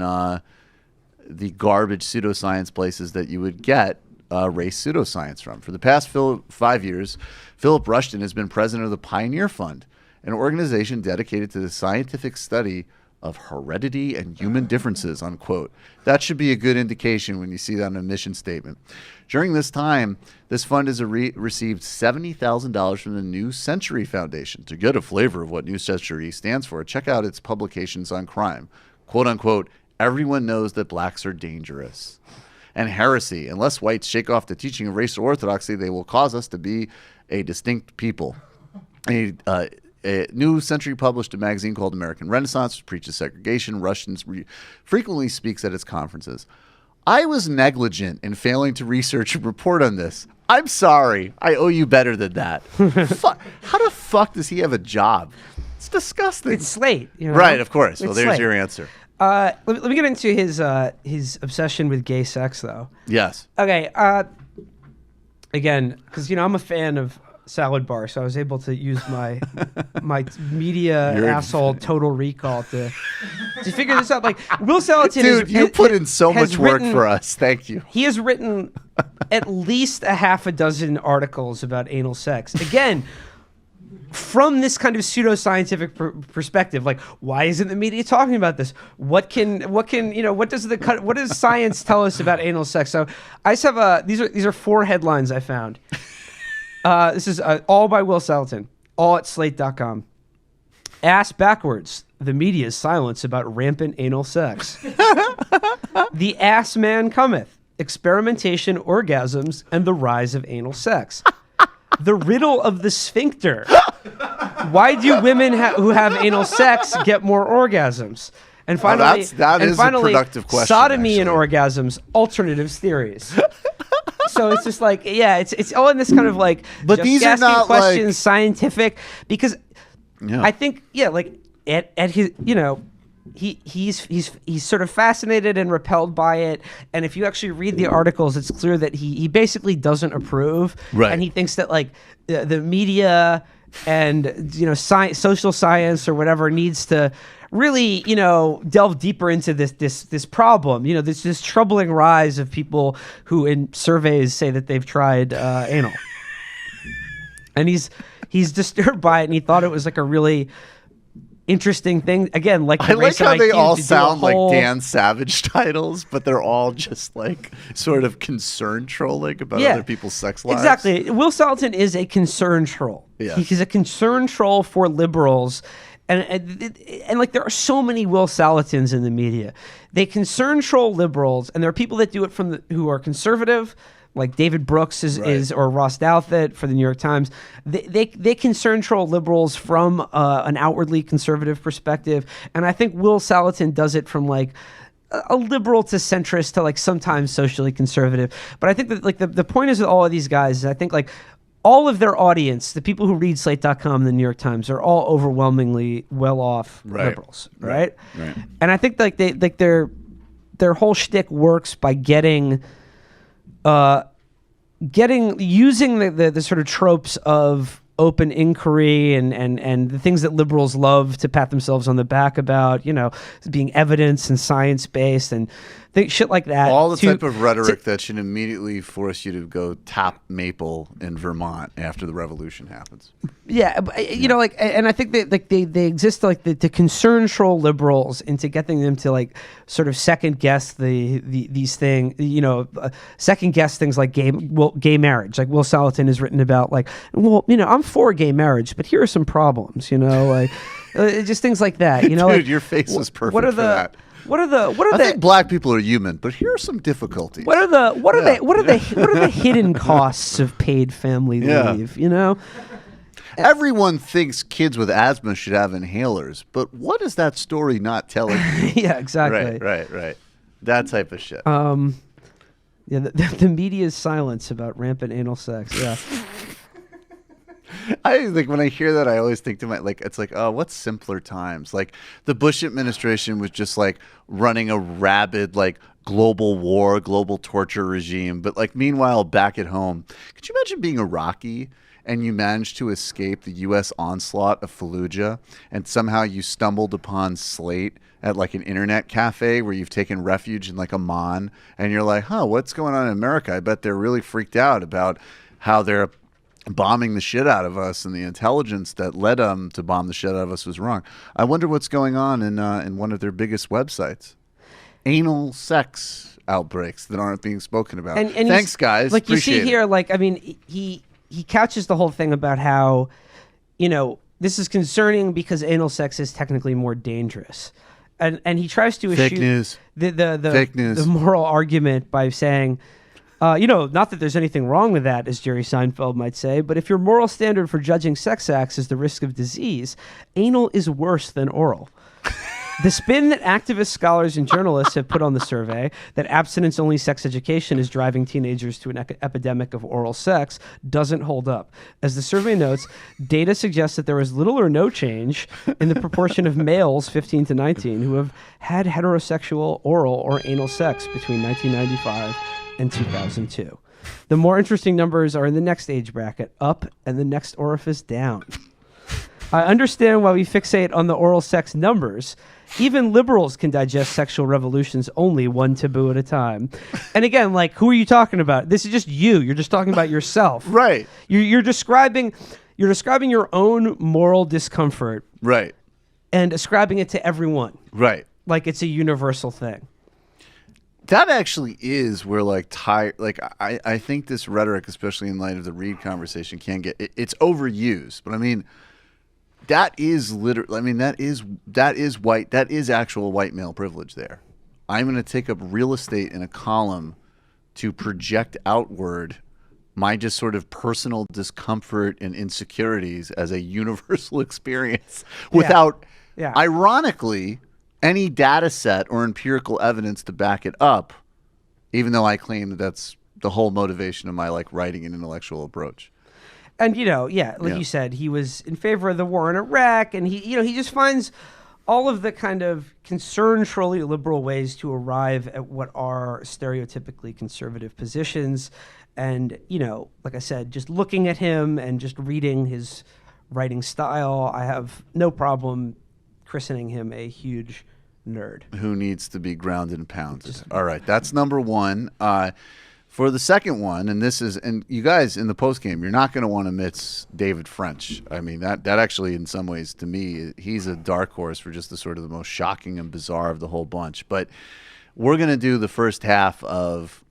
the garbage pseudoscience places that you would get race pseudoscience from. For the past 5 years, Philip Rushton has been president of the Pioneer Fund, an organization dedicated to the scientific study of heredity and human differences, unquote. That should be a good indication when you see that in a mission statement. During this time, this fund has received $70,000 from the New Century Foundation. To get a flavor of what New Century stands for, check out its publications on crime. Quote, unquote, everyone knows that blacks are dangerous. And heresy. Unless whites shake off the teaching of racial orthodoxy, they will cause us to be a distinct people. A New Century published a magazine called American Renaissance, which preaches segregation. Rushton frequently speaks at its conferences. I was negligent in failing to research and report on this. I'm sorry. I owe you better than that. How the fuck does he have a job? It's disgusting. It's Slate. Right, of course. Well, there's Slate. your answer. Let me get into his obsession with gay sex, though. Yes. Okay. Again, because I'm a fan of Salad Bar, so I was able to use my media asshole Total Recall to figure this out. Like, Will Saletan, dude, you put in so much work for us. Thank you. He has written at least a half a dozen articles about anal sex. Again, from this kind of pseudoscientific perspective, like, why isn't the media talking about this? What does science tell us about anal sex? So I just have these are 4 headlines I found. This is all by Will Saletan, all at slate.com. Ass backwards, the media's silence about rampant anal sex. The ass man cometh, experimentation, orgasms, and the rise of anal sex. The riddle of the sphincter. Why do women who have anal sex get more orgasms? And finally, that is a productive question, sodomy actually. and orgasms, alternative theories. So it's just like, yeah, it's all in this kind of like, but just these are asking not questions, like scientific, because yeah. I think, yeah, like at his, you know, he's sort of fascinated and repelled by it, and if you actually read the articles, it's clear that he basically doesn't approve, right? And he thinks that like the media and, you know, social science or whatever needs to really, you know, delve deeper into this problem. You know, this troubling rise of people who in surveys say that they've tried anal, and he's disturbed by it, and he thought it was like a really interesting thing. Again, like I like how they all sound like Dan Savage titles, but they're all just like sort of concern trolling about other people's sex lives. Exactly. Will Saletan is a concern troll. Yeah. He's a concern troll for liberals. And like there are so many Will Saletans in the media. They concern troll liberals, and there are people that do it who are conservative, like David Brooks is or Ross Douthat for the New York Times. They concern troll liberals from an outwardly conservative perspective, and I think Will Saletan does it from like a liberal to centrist to like sometimes socially conservative. But I think that like the point is with all of these guys is I think like all of their audience, the people who read Slate.com and the New York Times, are all overwhelmingly well-off liberals, right? And I think like their whole shtick works by using the sort of tropes of open inquiry and the things that liberals love to pat themselves on the back about, you know, being evidence and science-based and shit like that. All the type of rhetoric that should immediately force you to go tap maple in Vermont after the revolution happens. Yeah, you know, like, and I think that like they exist to, like to concern troll liberals into getting them to like sort of second guess these things, you know, second guess things like gay marriage. Like Will Saletan has written about like, well, you know, I'm for gay marriage, but here are some problems, you know, like just things like that. You know, dude, like, your face is perfect for that. I think black people are human, but here are some difficulties. What are the hidden costs of paid family leave? You know, everyone thinks kids with asthma should have inhalers, but what is that story not telling you? Yeah, exactly. Right. That type of shit. Yeah, the media's silence about rampant anal sex. Yeah. I think when I hear that, I always think to it's like, oh, what simpler times? Like the Bush administration was just like running a rabid, like global war, global torture regime. But like meanwhile, back at home, could you imagine being Iraqi and you managed to escape the U.S. onslaught of Fallujah and somehow you stumbled upon Slate at like an internet cafe where you've taken refuge in like Amman and you're like, huh, what's going on in America? I bet they're really freaked out about how they're bombing the shit out of us, and the intelligence that led them to bomb the shit out of us was wrong. I wonder what's going on in one of their biggest websites. Anal sex outbreaks that aren't being spoken about. And thanks, guys. Like Appreciate you see here, like I mean, he couches the whole thing about how, you know, this is concerning because anal sex is technically more dangerous, and he tries to eschew the moral argument by saying, you know, not that there's anything wrong with that, as Jerry Seinfeld might say, but if your moral standard for judging sex acts is the risk of disease, anal is worse than oral. The spin that activist scholars and journalists have put on the survey, that abstinence-only sex education is driving teenagers to an epidemic of oral sex, doesn't hold up. As the survey notes, data suggests that there is little or no change in the proportion of males 15 to 19 who have had heterosexual oral or anal sex between 1995 and 2002. The more interesting numbers are in the next age bracket, up, and the next orifice, down. I understand why we fixate on the oral sex numbers. Even liberals can digest sexual revolutions only one taboo at a time. And again, like, who are you talking about? This is just you. You're just talking about yourself. Right. You're describing your own moral discomfort. Right. And ascribing it to everyone. Right. Like it's a universal thing. That actually is where I think this rhetoric, especially in light of the Reed conversation, can get it's overused. But I mean, that is literally. I mean, that is actual white male privilege. There, I'm going to take up real estate in a column to project outward my just sort of personal discomfort and insecurities as a universal experience without, ironically, any data set or empirical evidence to back it up, even though I claim that that's the whole motivation of my like writing and intellectual approach. And you said, he was in favor of the war in Iraq, and he just finds all of the kind of concerns-trolley liberal ways to arrive at what are stereotypically conservative positions. And, like I said, just looking at him and just reading his writing style, I have no problem christening him a huge nerd. Who needs to be grounded and pounded. All right, that's number one. For the second one, and you guys in the postgame, you're not going to want to miss David French. I mean, that actually, in some ways, to me, he's a dark horse for just the sort of the most shocking and bizarre of the whole bunch. But we're going to do the first half of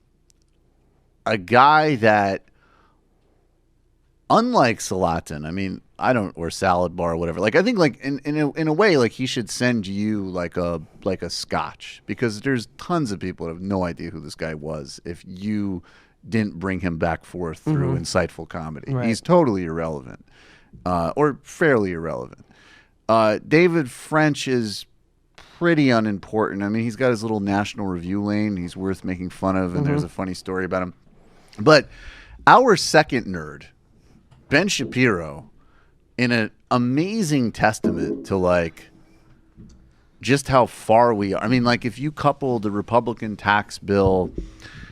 a guy that, unlike Saletan, I mean, or Salad Bar or whatever. Like, I think, like in a way, like he should send you like a scotch, because there's tons of people that have no idea who this guy was if you didn't bring him back forth through insightful comedy. Right. He's totally irrelevant, or fairly irrelevant. David French is pretty unimportant. I mean, he's got his little National Review lane. He's worth making fun of, and there's a funny story about him. But our second nerd, Ben Shapiro, in an amazing testament to like just how far we are. I mean, like if you couple the Republican tax bill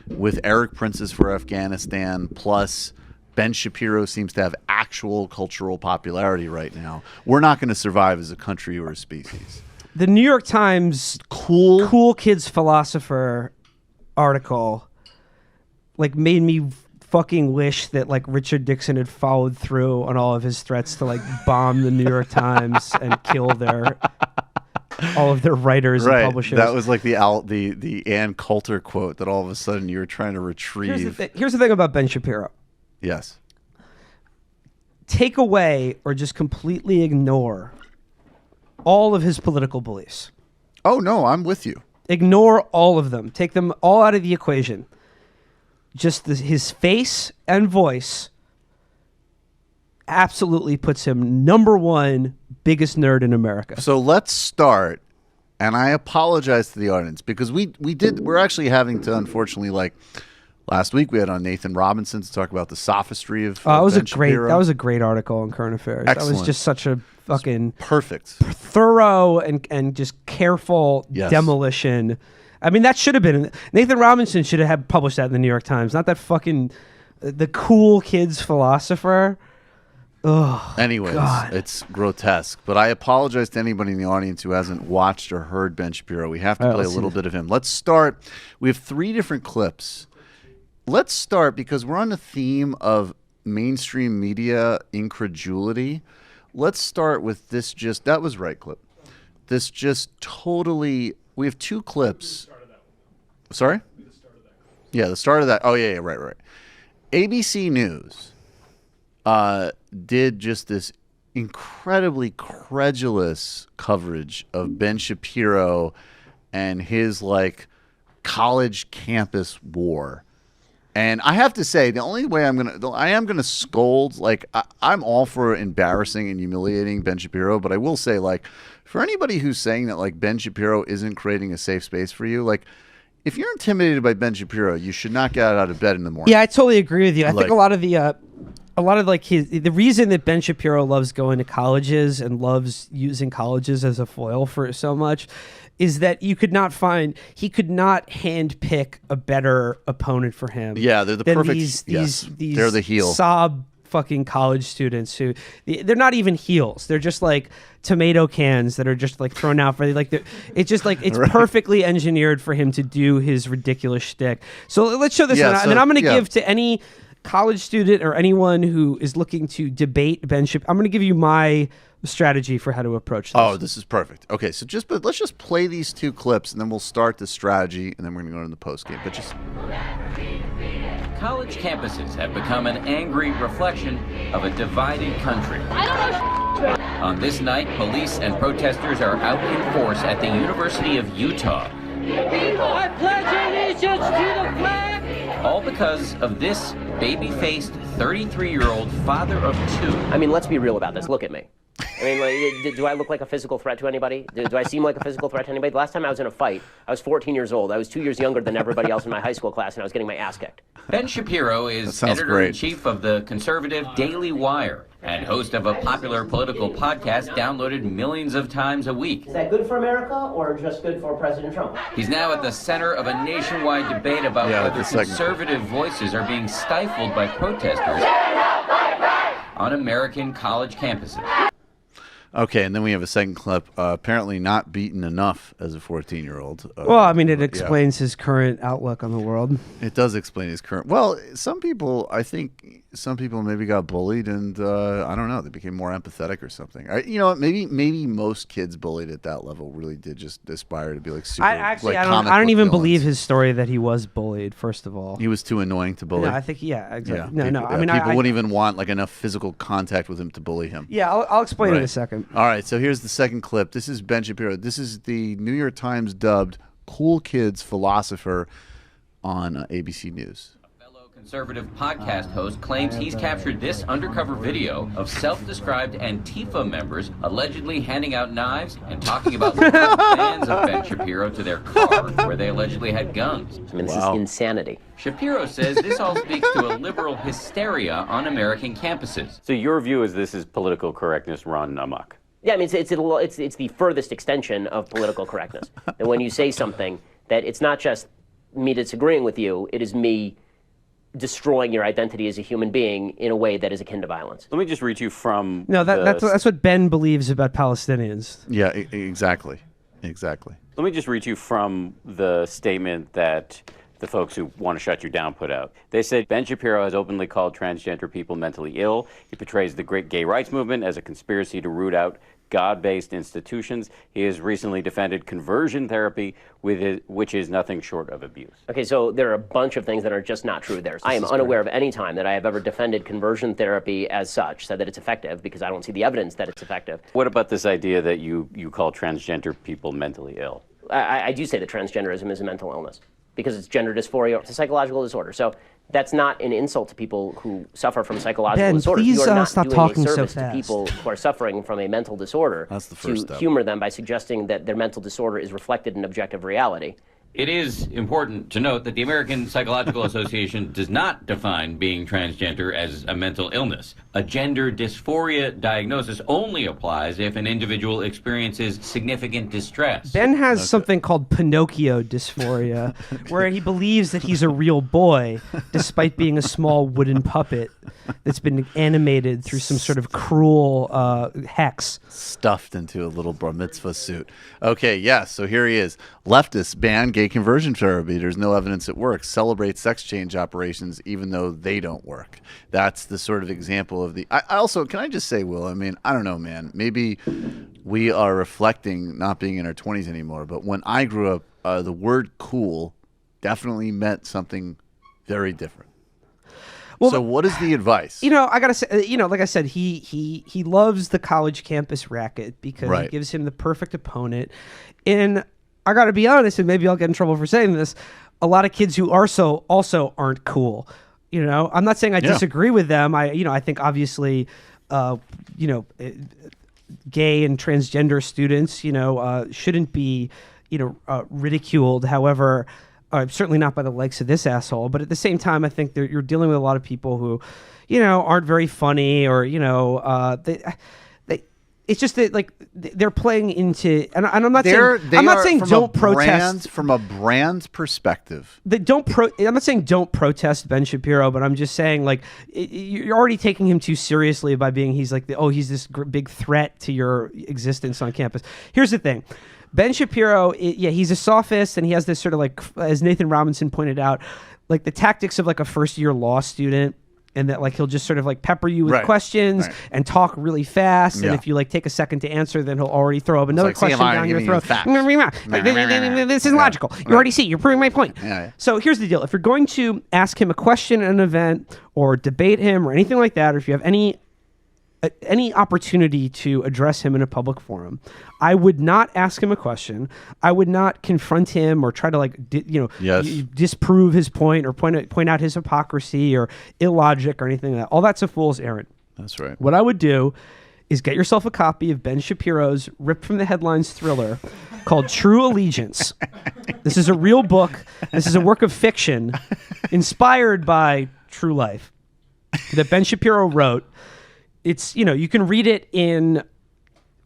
with Eric Prince's for Afghanistan, plus Ben Shapiro seems to have actual cultural popularity right now, we're not going to survive as a country or a species. The New York Times cool kids philosopher article like made me fucking wish that like Richard Nixon had followed through on all of his threats to like bomb the New York Times and kill all of their writers and publishers. That was like the Ann Coulter quote that all of a sudden you were trying to retrieve. Here's the thing about Ben Shapiro. Yes. Take away or just completely ignore all of his political beliefs. Oh no, I'm with you. Ignore all of them. Take them all out of the equation. Just his face and voice absolutely puts him number one biggest nerd in America. So let's start, and I apologize to the audience because we're actually having to, unfortunately, like last week we had on Nathan Robinson to talk about the sophistry of that was Ben that was a great article on Current Affairs. Excellent. That was just such a fucking perfect, thorough and just careful demolition. I mean, that should have been Nathan Robinson should have published that in the New York Times, not that fucking the cool kids philosopher. Oh, anyways, God. It's grotesque. But I apologize to anybody in the audience who hasn't watched or heard Ben Shapiro. We have to play a little bit of him. Let's start. We have 3 different clips. Let's start because we're on the theme of mainstream media incredulity. Let's start with this that was right clip. This just totally... We have 2 clips. Sorry? Yeah, the start of that. Oh, yeah, right. ABC News did just this incredibly credulous coverage of Ben Shapiro and his, like, college campus war. And I have to say, the only way I am gonna scold, like, I'm all for embarrassing and humiliating Ben Shapiro, but I will say, like, for anybody who's saying that like Ben Shapiro isn't creating a safe space for you, like if you're intimidated by Ben Shapiro, you should not get out of bed in the morning. Yeah, I totally agree with you. I think a lot of the reason that Ben Shapiro loves going to colleges and loves using colleges as a foil for so much is that he could not handpick a better opponent for him. Yeah, they're the perfect. They're the heel. Sob fucking college students who they're not even heels. They're just like tomato cans that are just like thrown out for it's just like it's right. Perfectly engineered for him to do his ridiculous shtick. So let's show this one, and then I'm going to give to any college student or anyone who is looking to debate Ben Shapiro. I'm going to give you my strategy for how to approach this. Oh, this is perfect. Okay, so let's just play these 2 clips, and then we'll start the strategy, and then we're going to go into the post game. But just. College campuses have become an angry reflection of a divided country. On this night, police and protesters are out in force at the University of Utah. I pledge allegiance to the flag! All because of this baby-faced 33-year-old father of 2. I mean, let's be real about this. Look at me. I mean, like, do I look like a physical threat to anybody? Do I seem like a physical threat to anybody? The last time I was in a fight, I was 14 years old. I was 2 years younger than everybody else in my high school class, and I was getting my ass kicked. Ben Shapiro is editor-in-chief of the conservative Daily Wire and host of a popular political podcast downloaded millions of times a week. Is that good for America or just good for President Trump? He's now at the center of a nationwide debate about whether conservative voices are being stifled by protesters on American college campuses. Okay, and then we have a second clip. Apparently not beaten enough as a 14-year-old. Well, I mean, it explains his current outlook on the world. It does explain his current. Well, I think some people maybe got bullied, and I don't know, they became more empathetic or something. You know what? Maybe most kids bullied at that level really did just aspire to be like super. I don't even believe his story that he was bullied. First of all, he was too annoying to bully. No, I think exactly. Yeah, no. I mean, people wouldn't even want like enough physical contact with him to bully him. Yeah, I'll explain in a second. All right, so here's the second clip. This is Ben Shapiro. This is the New York Times dubbed "Cool Kids Philosopher" on ABC News. Conservative podcast host claims he's captured this undercover video of self-described Antifa members allegedly handing out knives and talking about fans of Ben Shapiro to their car where they allegedly had guns. I mean, this is insanity. Shapiro says this all speaks to a liberal hysteria on American campuses. So your view is this is political correctness run amok? Yeah, I mean, it's the furthest extension of political correctness. And when you say something that it's not just me disagreeing with you, it is me destroying your identity as a human being in a way that is akin to violence. Let me just read you from that's what Ben believes about Palestinians. Yeah, exactly. Let me just read you from the statement that the folks who want to shut you down put out. They said, Ben Shapiro has openly called transgender people mentally ill. He portrays the great gay rights movement as a conspiracy to root out God-based institutions. He has recently defended conversion therapy, which is nothing short of abuse. Okay, so there are a bunch of things that are just not true there. I am unaware of any time that I have ever defended conversion therapy as such, said that it's effective, because I don't see the evidence that it's effective. What about this idea that you call transgender people mentally ill? I do say that transgenderism is a mental illness, because it's gender dysphoria. It's a psychological disorder. So that's not an insult to people who suffer from psychological disorders. Please, you are not stop doing talking a so service fast. to people who are suffering from a mental disorder. That's the first to step. Humor them by suggesting that their mental disorder is reflected in objective reality. It is important to note that the American Psychological Association does not define being transgender as a mental illness. A gender dysphoria diagnosis only applies if an individual experiences significant distress. Ben has something called Pinocchio dysphoria, where he believes that he's a real boy, despite being a small wooden puppet that's been animated through some sort of cruel hex. Stuffed into a little bar mitzvah suit. Okay, yes, so here he is. Leftists ban gay conversion therapy. There's no evidence it works. Celebrate sex change operations even though they don't work. That's the sort of example of the... I also, can I just say, Will, I mean, I don't know, man. Maybe we are reflecting not being in our 20s anymore, but when I grew up, the word cool definitely meant something very different. Well, so what is the advice? You know, I gotta say, like I said, he loves the college campus racket because it gives him the perfect opponent. And I gotta be honest, and maybe I'll get in trouble for saying this, a lot of kids who also aren't cool. You know, I'm not saying I disagree with them. I think obviously, gay and transgender students, shouldn't be, ridiculed. However, certainly not by the likes of this asshole. But at the same time, I think you're dealing with a lot of people who, aren't very funny or, it's just that like they're playing into, and I'm not saying don't protest from a brand's perspective. I'm not saying don't protest Ben Shapiro, but I'm just saying like you're already taking him too seriously by being he's this big threat to your existence on campus. Here's the thing. Ben Shapiro, he's a sophist, and he has this sort of like, as Nathan Robinson pointed out, like the tactics of like a first-year law student, and that like he'll just sort of like pepper you with questions and talk really fast, and if you like take a second to answer, then he'll already throw up another question down your throat. This is logical. You already see. You're proving my point. So here's the deal: if you're going to ask him a question at an event, or debate him, or anything like that, or if you have any opportunity to address him in a public forum, I would not ask him a question. I would not confront him or try to disprove his point or point out his hypocrisy or illogic or anything like that. All that's a fool's errand. That's right. What I would do is get yourself a copy of Ben Shapiro's ripped from the headlines thriller called True Allegiance. This is a real book. This is a work of fiction inspired by true life that Ben Shapiro wrote. It's, you can read it in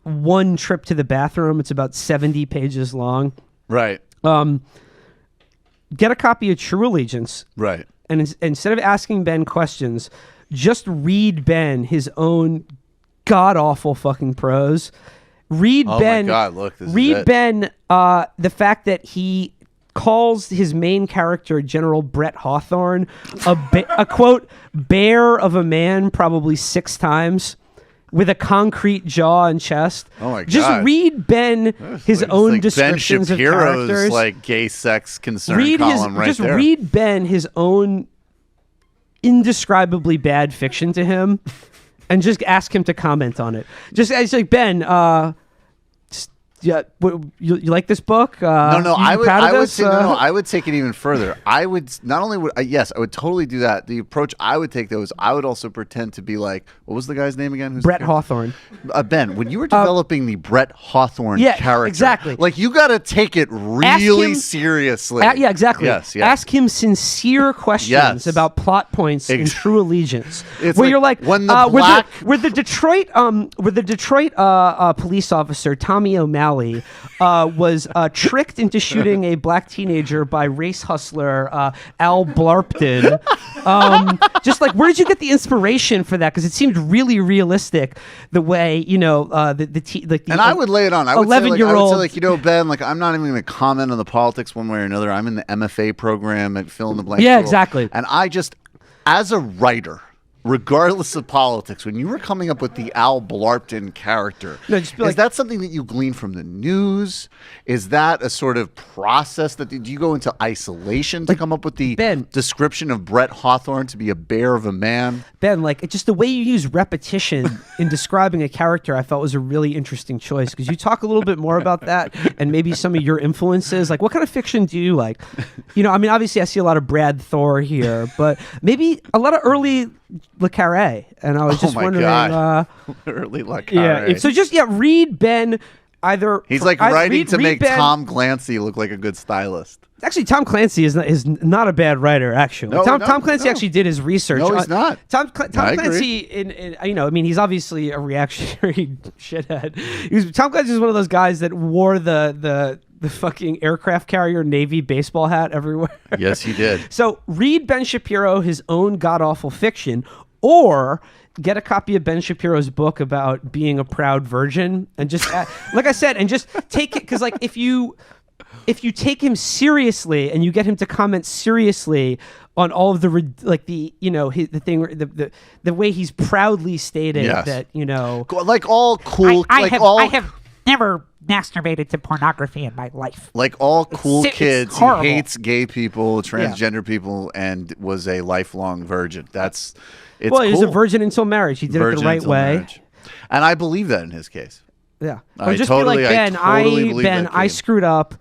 one trip to the bathroom. It's about 70 pages long. Right. Get a copy of True Allegiance. Right. And instead of asking Ben questions, just read Ben his own god-awful fucking prose. Read Ben. Oh my God! Look, this read is it. Ben. The fact that he calls his main character, General Brett Hawthorne, a quote bear of a man, probably 6 times, with a concrete jaw and chest. Oh my God! Just read Ben his own descriptions Ben Shapiro's, of characters. like gay sex concern column right there. Read Ben his own indescribably bad fiction to him, and just ask him to comment on it. Just as like Ben. Yeah, you like this book? No, I would take it even further. I would not only would yes, I would totally do that. The approach I would take though is I would also pretend to be like, what was the guy's name again? Brett Hawthorne. Ben, when you were developing the Brett Hawthorne character, exactly. Like you got to take it really seriously. Yeah, exactly. Yes. Ask him sincere questions about plot points in True Allegiance, where you're like, when the black, where the Detroit police officer Tommy O'Malley was tricked into shooting a black teenager by race hustler Al Blarpton. Just like, where did you get the inspiration for that? Because it seemed really realistic the way and I would lay it on. I would 11-year-old. Say, Ben, like I'm not even going to comment on the politics one way or another. I'm in the MFA program at Fill in the Blank. Yeah, school, exactly. And I just, as a writer, regardless of politics, when you were coming up with the Al Blarpton character, is that something that you glean from the news? Is that a sort of process that do you go into isolation to come up with the description of Brett Hawthorne to be a bear of a man? Ben, like just the way you use repetition in describing a character, I felt was a really interesting choice. Because you talk a little bit more about that and maybe some of your influences. Like, what kind of fiction do you like? I mean, obviously, I see a lot of Brad Thor here, but maybe a lot of early Le Carré, and I was just wondering. Early Le Carré. So just read Ben. He's like writing to make Ben, Tom Clancy look like a good stylist. Actually, Tom Clancy is not a bad writer. Actually, Tom Clancy actually did his research. No, he's not. Tom Clancy, I mean, he's obviously a reactionary shithead. Tom Clancy is one of those guys that wore the fucking aircraft carrier Navy baseball hat everywhere. Yes, he did. So read Ben Shapiro his own god-awful fiction, or get a copy of Ben Shapiro's book about being a proud virgin, and just like I said, and just take it, because like if you take him seriously and you get him to comment seriously on all of the the way he's proudly stated that like all cool I have never masturbated to pornography in my life. Like all cool kids, he horrible. hates gay people, transgender people, and was a lifelong virgin. It's he cool. was a virgin until marriage. He did it the right way. Marriage. And I believe that in his case. Yeah. I just totally, be like, Ben, I case. screwed up.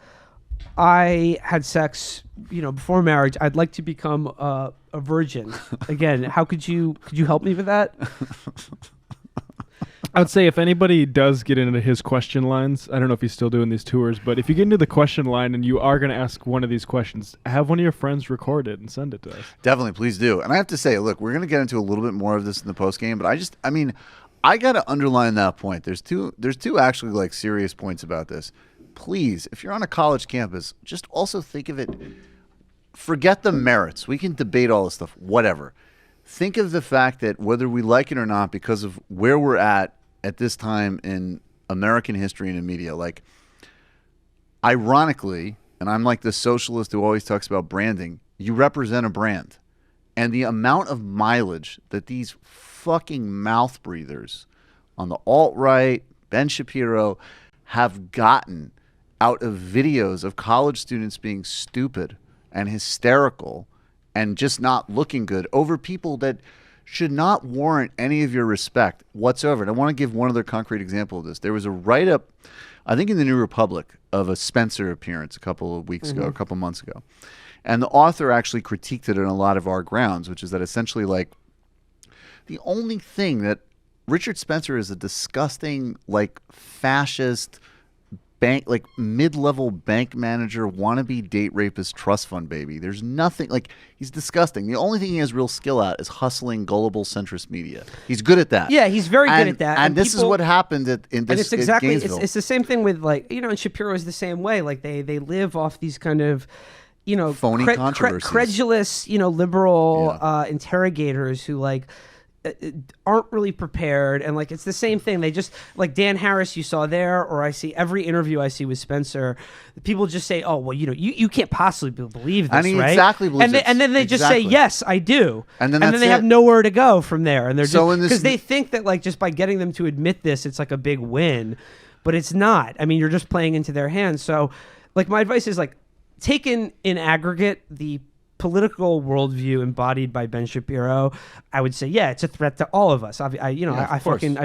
I had sex, before marriage. I'd like to become a virgin. Again, how could you help me with that? I would say if anybody does get into his question lines, I don't know if he's still doing these tours, but if you get into the question line and you are going to ask one of these questions, have one of your friends record it and send it to us. Definitely, please do. And I have to say, look, we're going to get into a little bit more of this in the post game, but I got to underline that point. There's two actually like serious points about this. Please, if you're on a college campus, just also think of it. Forget the merits. We can debate all this stuff, whatever. Think of the fact that whether we like it or not, because of where we're at this time in American history and in media, like, ironically, and I'm like the socialist who always talks about branding, you represent a brand. And the amount of mileage that these fucking mouth breathers on the alt-right, Ben Shapiro, have gotten out of videos of college students being stupid and hysterical and just not looking good over people that should not warrant any of your respect whatsoever. And I want to give one other concrete example of this. There was a write-up, I think in the New Republic, of a Spencer appearance a couple of weeks ago, a couple months ago. And the author actually critiqued it on a lot of our grounds, which is that essentially, like, the only thing that Richard Spencer is a disgusting, like, fascist bank, like mid-level bank manager, wannabe date rapist, trust fund baby. There's nothing, like, he's disgusting. The only thing he has real skill at is hustling gullible centrist media. He's good at that. Yeah, he's very good at that. And this is what happened in this. It's exactly Gainesville. it's the same thing with, like, and Shapiro is the same way. Like they live off these kind of phony controversies, credulous liberal interrogators who like aren't really prepared, and like it's the same thing. They just, like Dan Harris you saw there, or I see every interview I see with Spencer, people just say, oh well, you can't possibly believe this, and he right? Exactly believes and then they just say, yes, I do, and then they have nowhere to go from there, and they're just because they think that like just by getting them to admit this, it's like a big win, but it's not. I mean, you're just playing into their hands. So like my advice is, like, taken in aggregate, the political worldview embodied by Ben Shapiro, I would say, yeah, it's a threat to all of us. I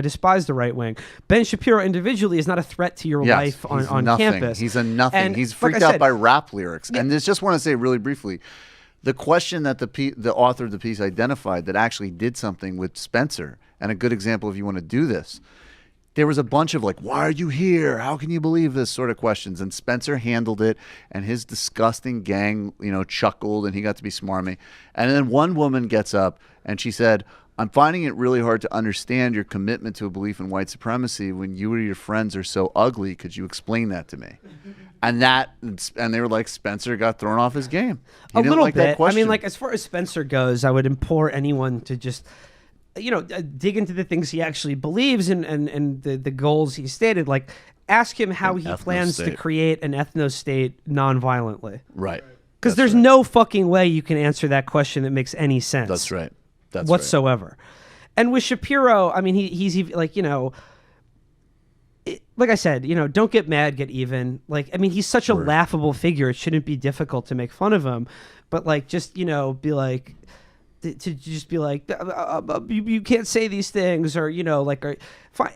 despise the right wing. Ben Shapiro individually is not a threat to your life on campus. He's a nothing. And he's freaked out by rap lyrics. Yeah. And I just want to say really briefly, the question that the author of the piece identified that actually did something with Spencer, and a good example if you want to do this, there was a bunch of like, why are you here? How can you believe this sort of questions? And Spencer handled it, and his disgusting gang, chuckled, and he got to be smarmy. And then one woman gets up and she said, I'm finding it really hard to understand your commitment to a belief in white supremacy when you or your friends are so ugly. Could you explain that to me? And they were like, Spencer got thrown off his game. He didn't like that question. I mean, like, as far as Spencer goes, I would implore anyone to just dig into the things he actually believes in and the goals he stated. Like, ask him how he plans to create an ethno-state non-violently. Right. Because there's no fucking way you can answer that question that makes any sense. That's right. Whatsoever. Right. And with Shapiro, I mean, he's like, like I said, don't get mad, get even. Like, I mean, he's such a laughable figure. It shouldn't be difficult to make fun of him. But, like, just, be like, to just be like, you can't say these things, or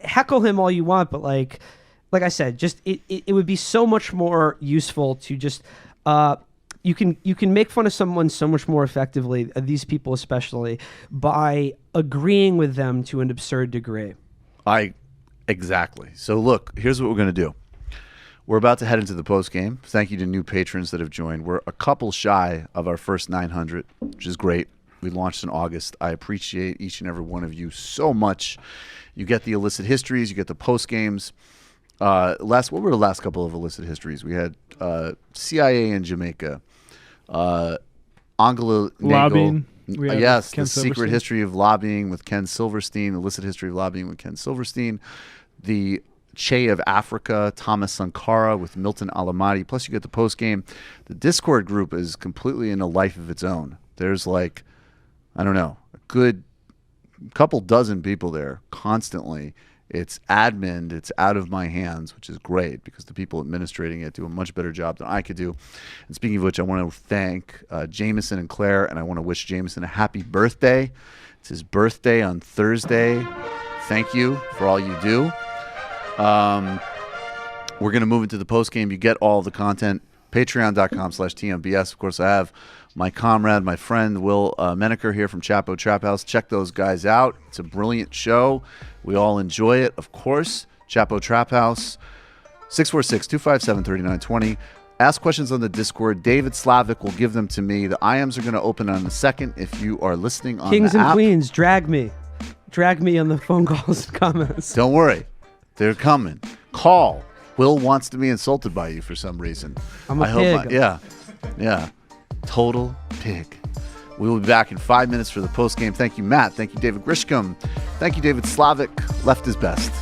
heckle him all you want, but like I said, just it would be so much more useful to just you can make fun of someone so much more effectively, these people especially, by agreeing with them to an absurd degree. Exactly. So look, here's what we're gonna do. We're about to head into the post game. Thank you to new patrons that have joined. We're a couple shy of our first 900, which is great. We launched in August. I appreciate each and every one of you so much. You get the illicit histories. You get the post games. What were the last couple of illicit histories? We had CIA in Jamaica, Angela lobbying. Yes, the secret history of lobbying with Ken Silverstein. Illicit history of lobbying with Ken Silverstein. The Che of Africa, Thomas Sankara with Milton Alamati. Plus, you get the post game. The Discord group is completely in a life of its own. There's like, I don't know, a good couple dozen people there constantly. It's admin, it's out of my hands, which is great because the people administrating it do a much better job than I could do. And speaking of which, I want to thank Jameson and Claire, and I want to wish Jameson a happy birthday. It's his birthday on Thursday. Thank you for all you do. We're going to move into the post game. You get all the content. Patreon.com/TMBS. Of course, I have my comrade, my friend, Will Menaker here from Chapo Trap House. Check those guys out. It's a brilliant show. We all enjoy it, of course. Chapo Trap House, 646-257-3920. Ask questions on the Discord. David Slavic will give them to me. The IMs are going to open in a second if you are listening on Kings the and app. Queens, drag me. Drag me on the phone calls and comments. Don't worry. They're coming. Call. Will wants to be insulted by you for some reason. I'm a pig. Yeah. Total pig. We will be back in 5 minutes for the post game. Thank you, Matt. Thank you, David Grishcom. Thank you, David Slavic. Left is best.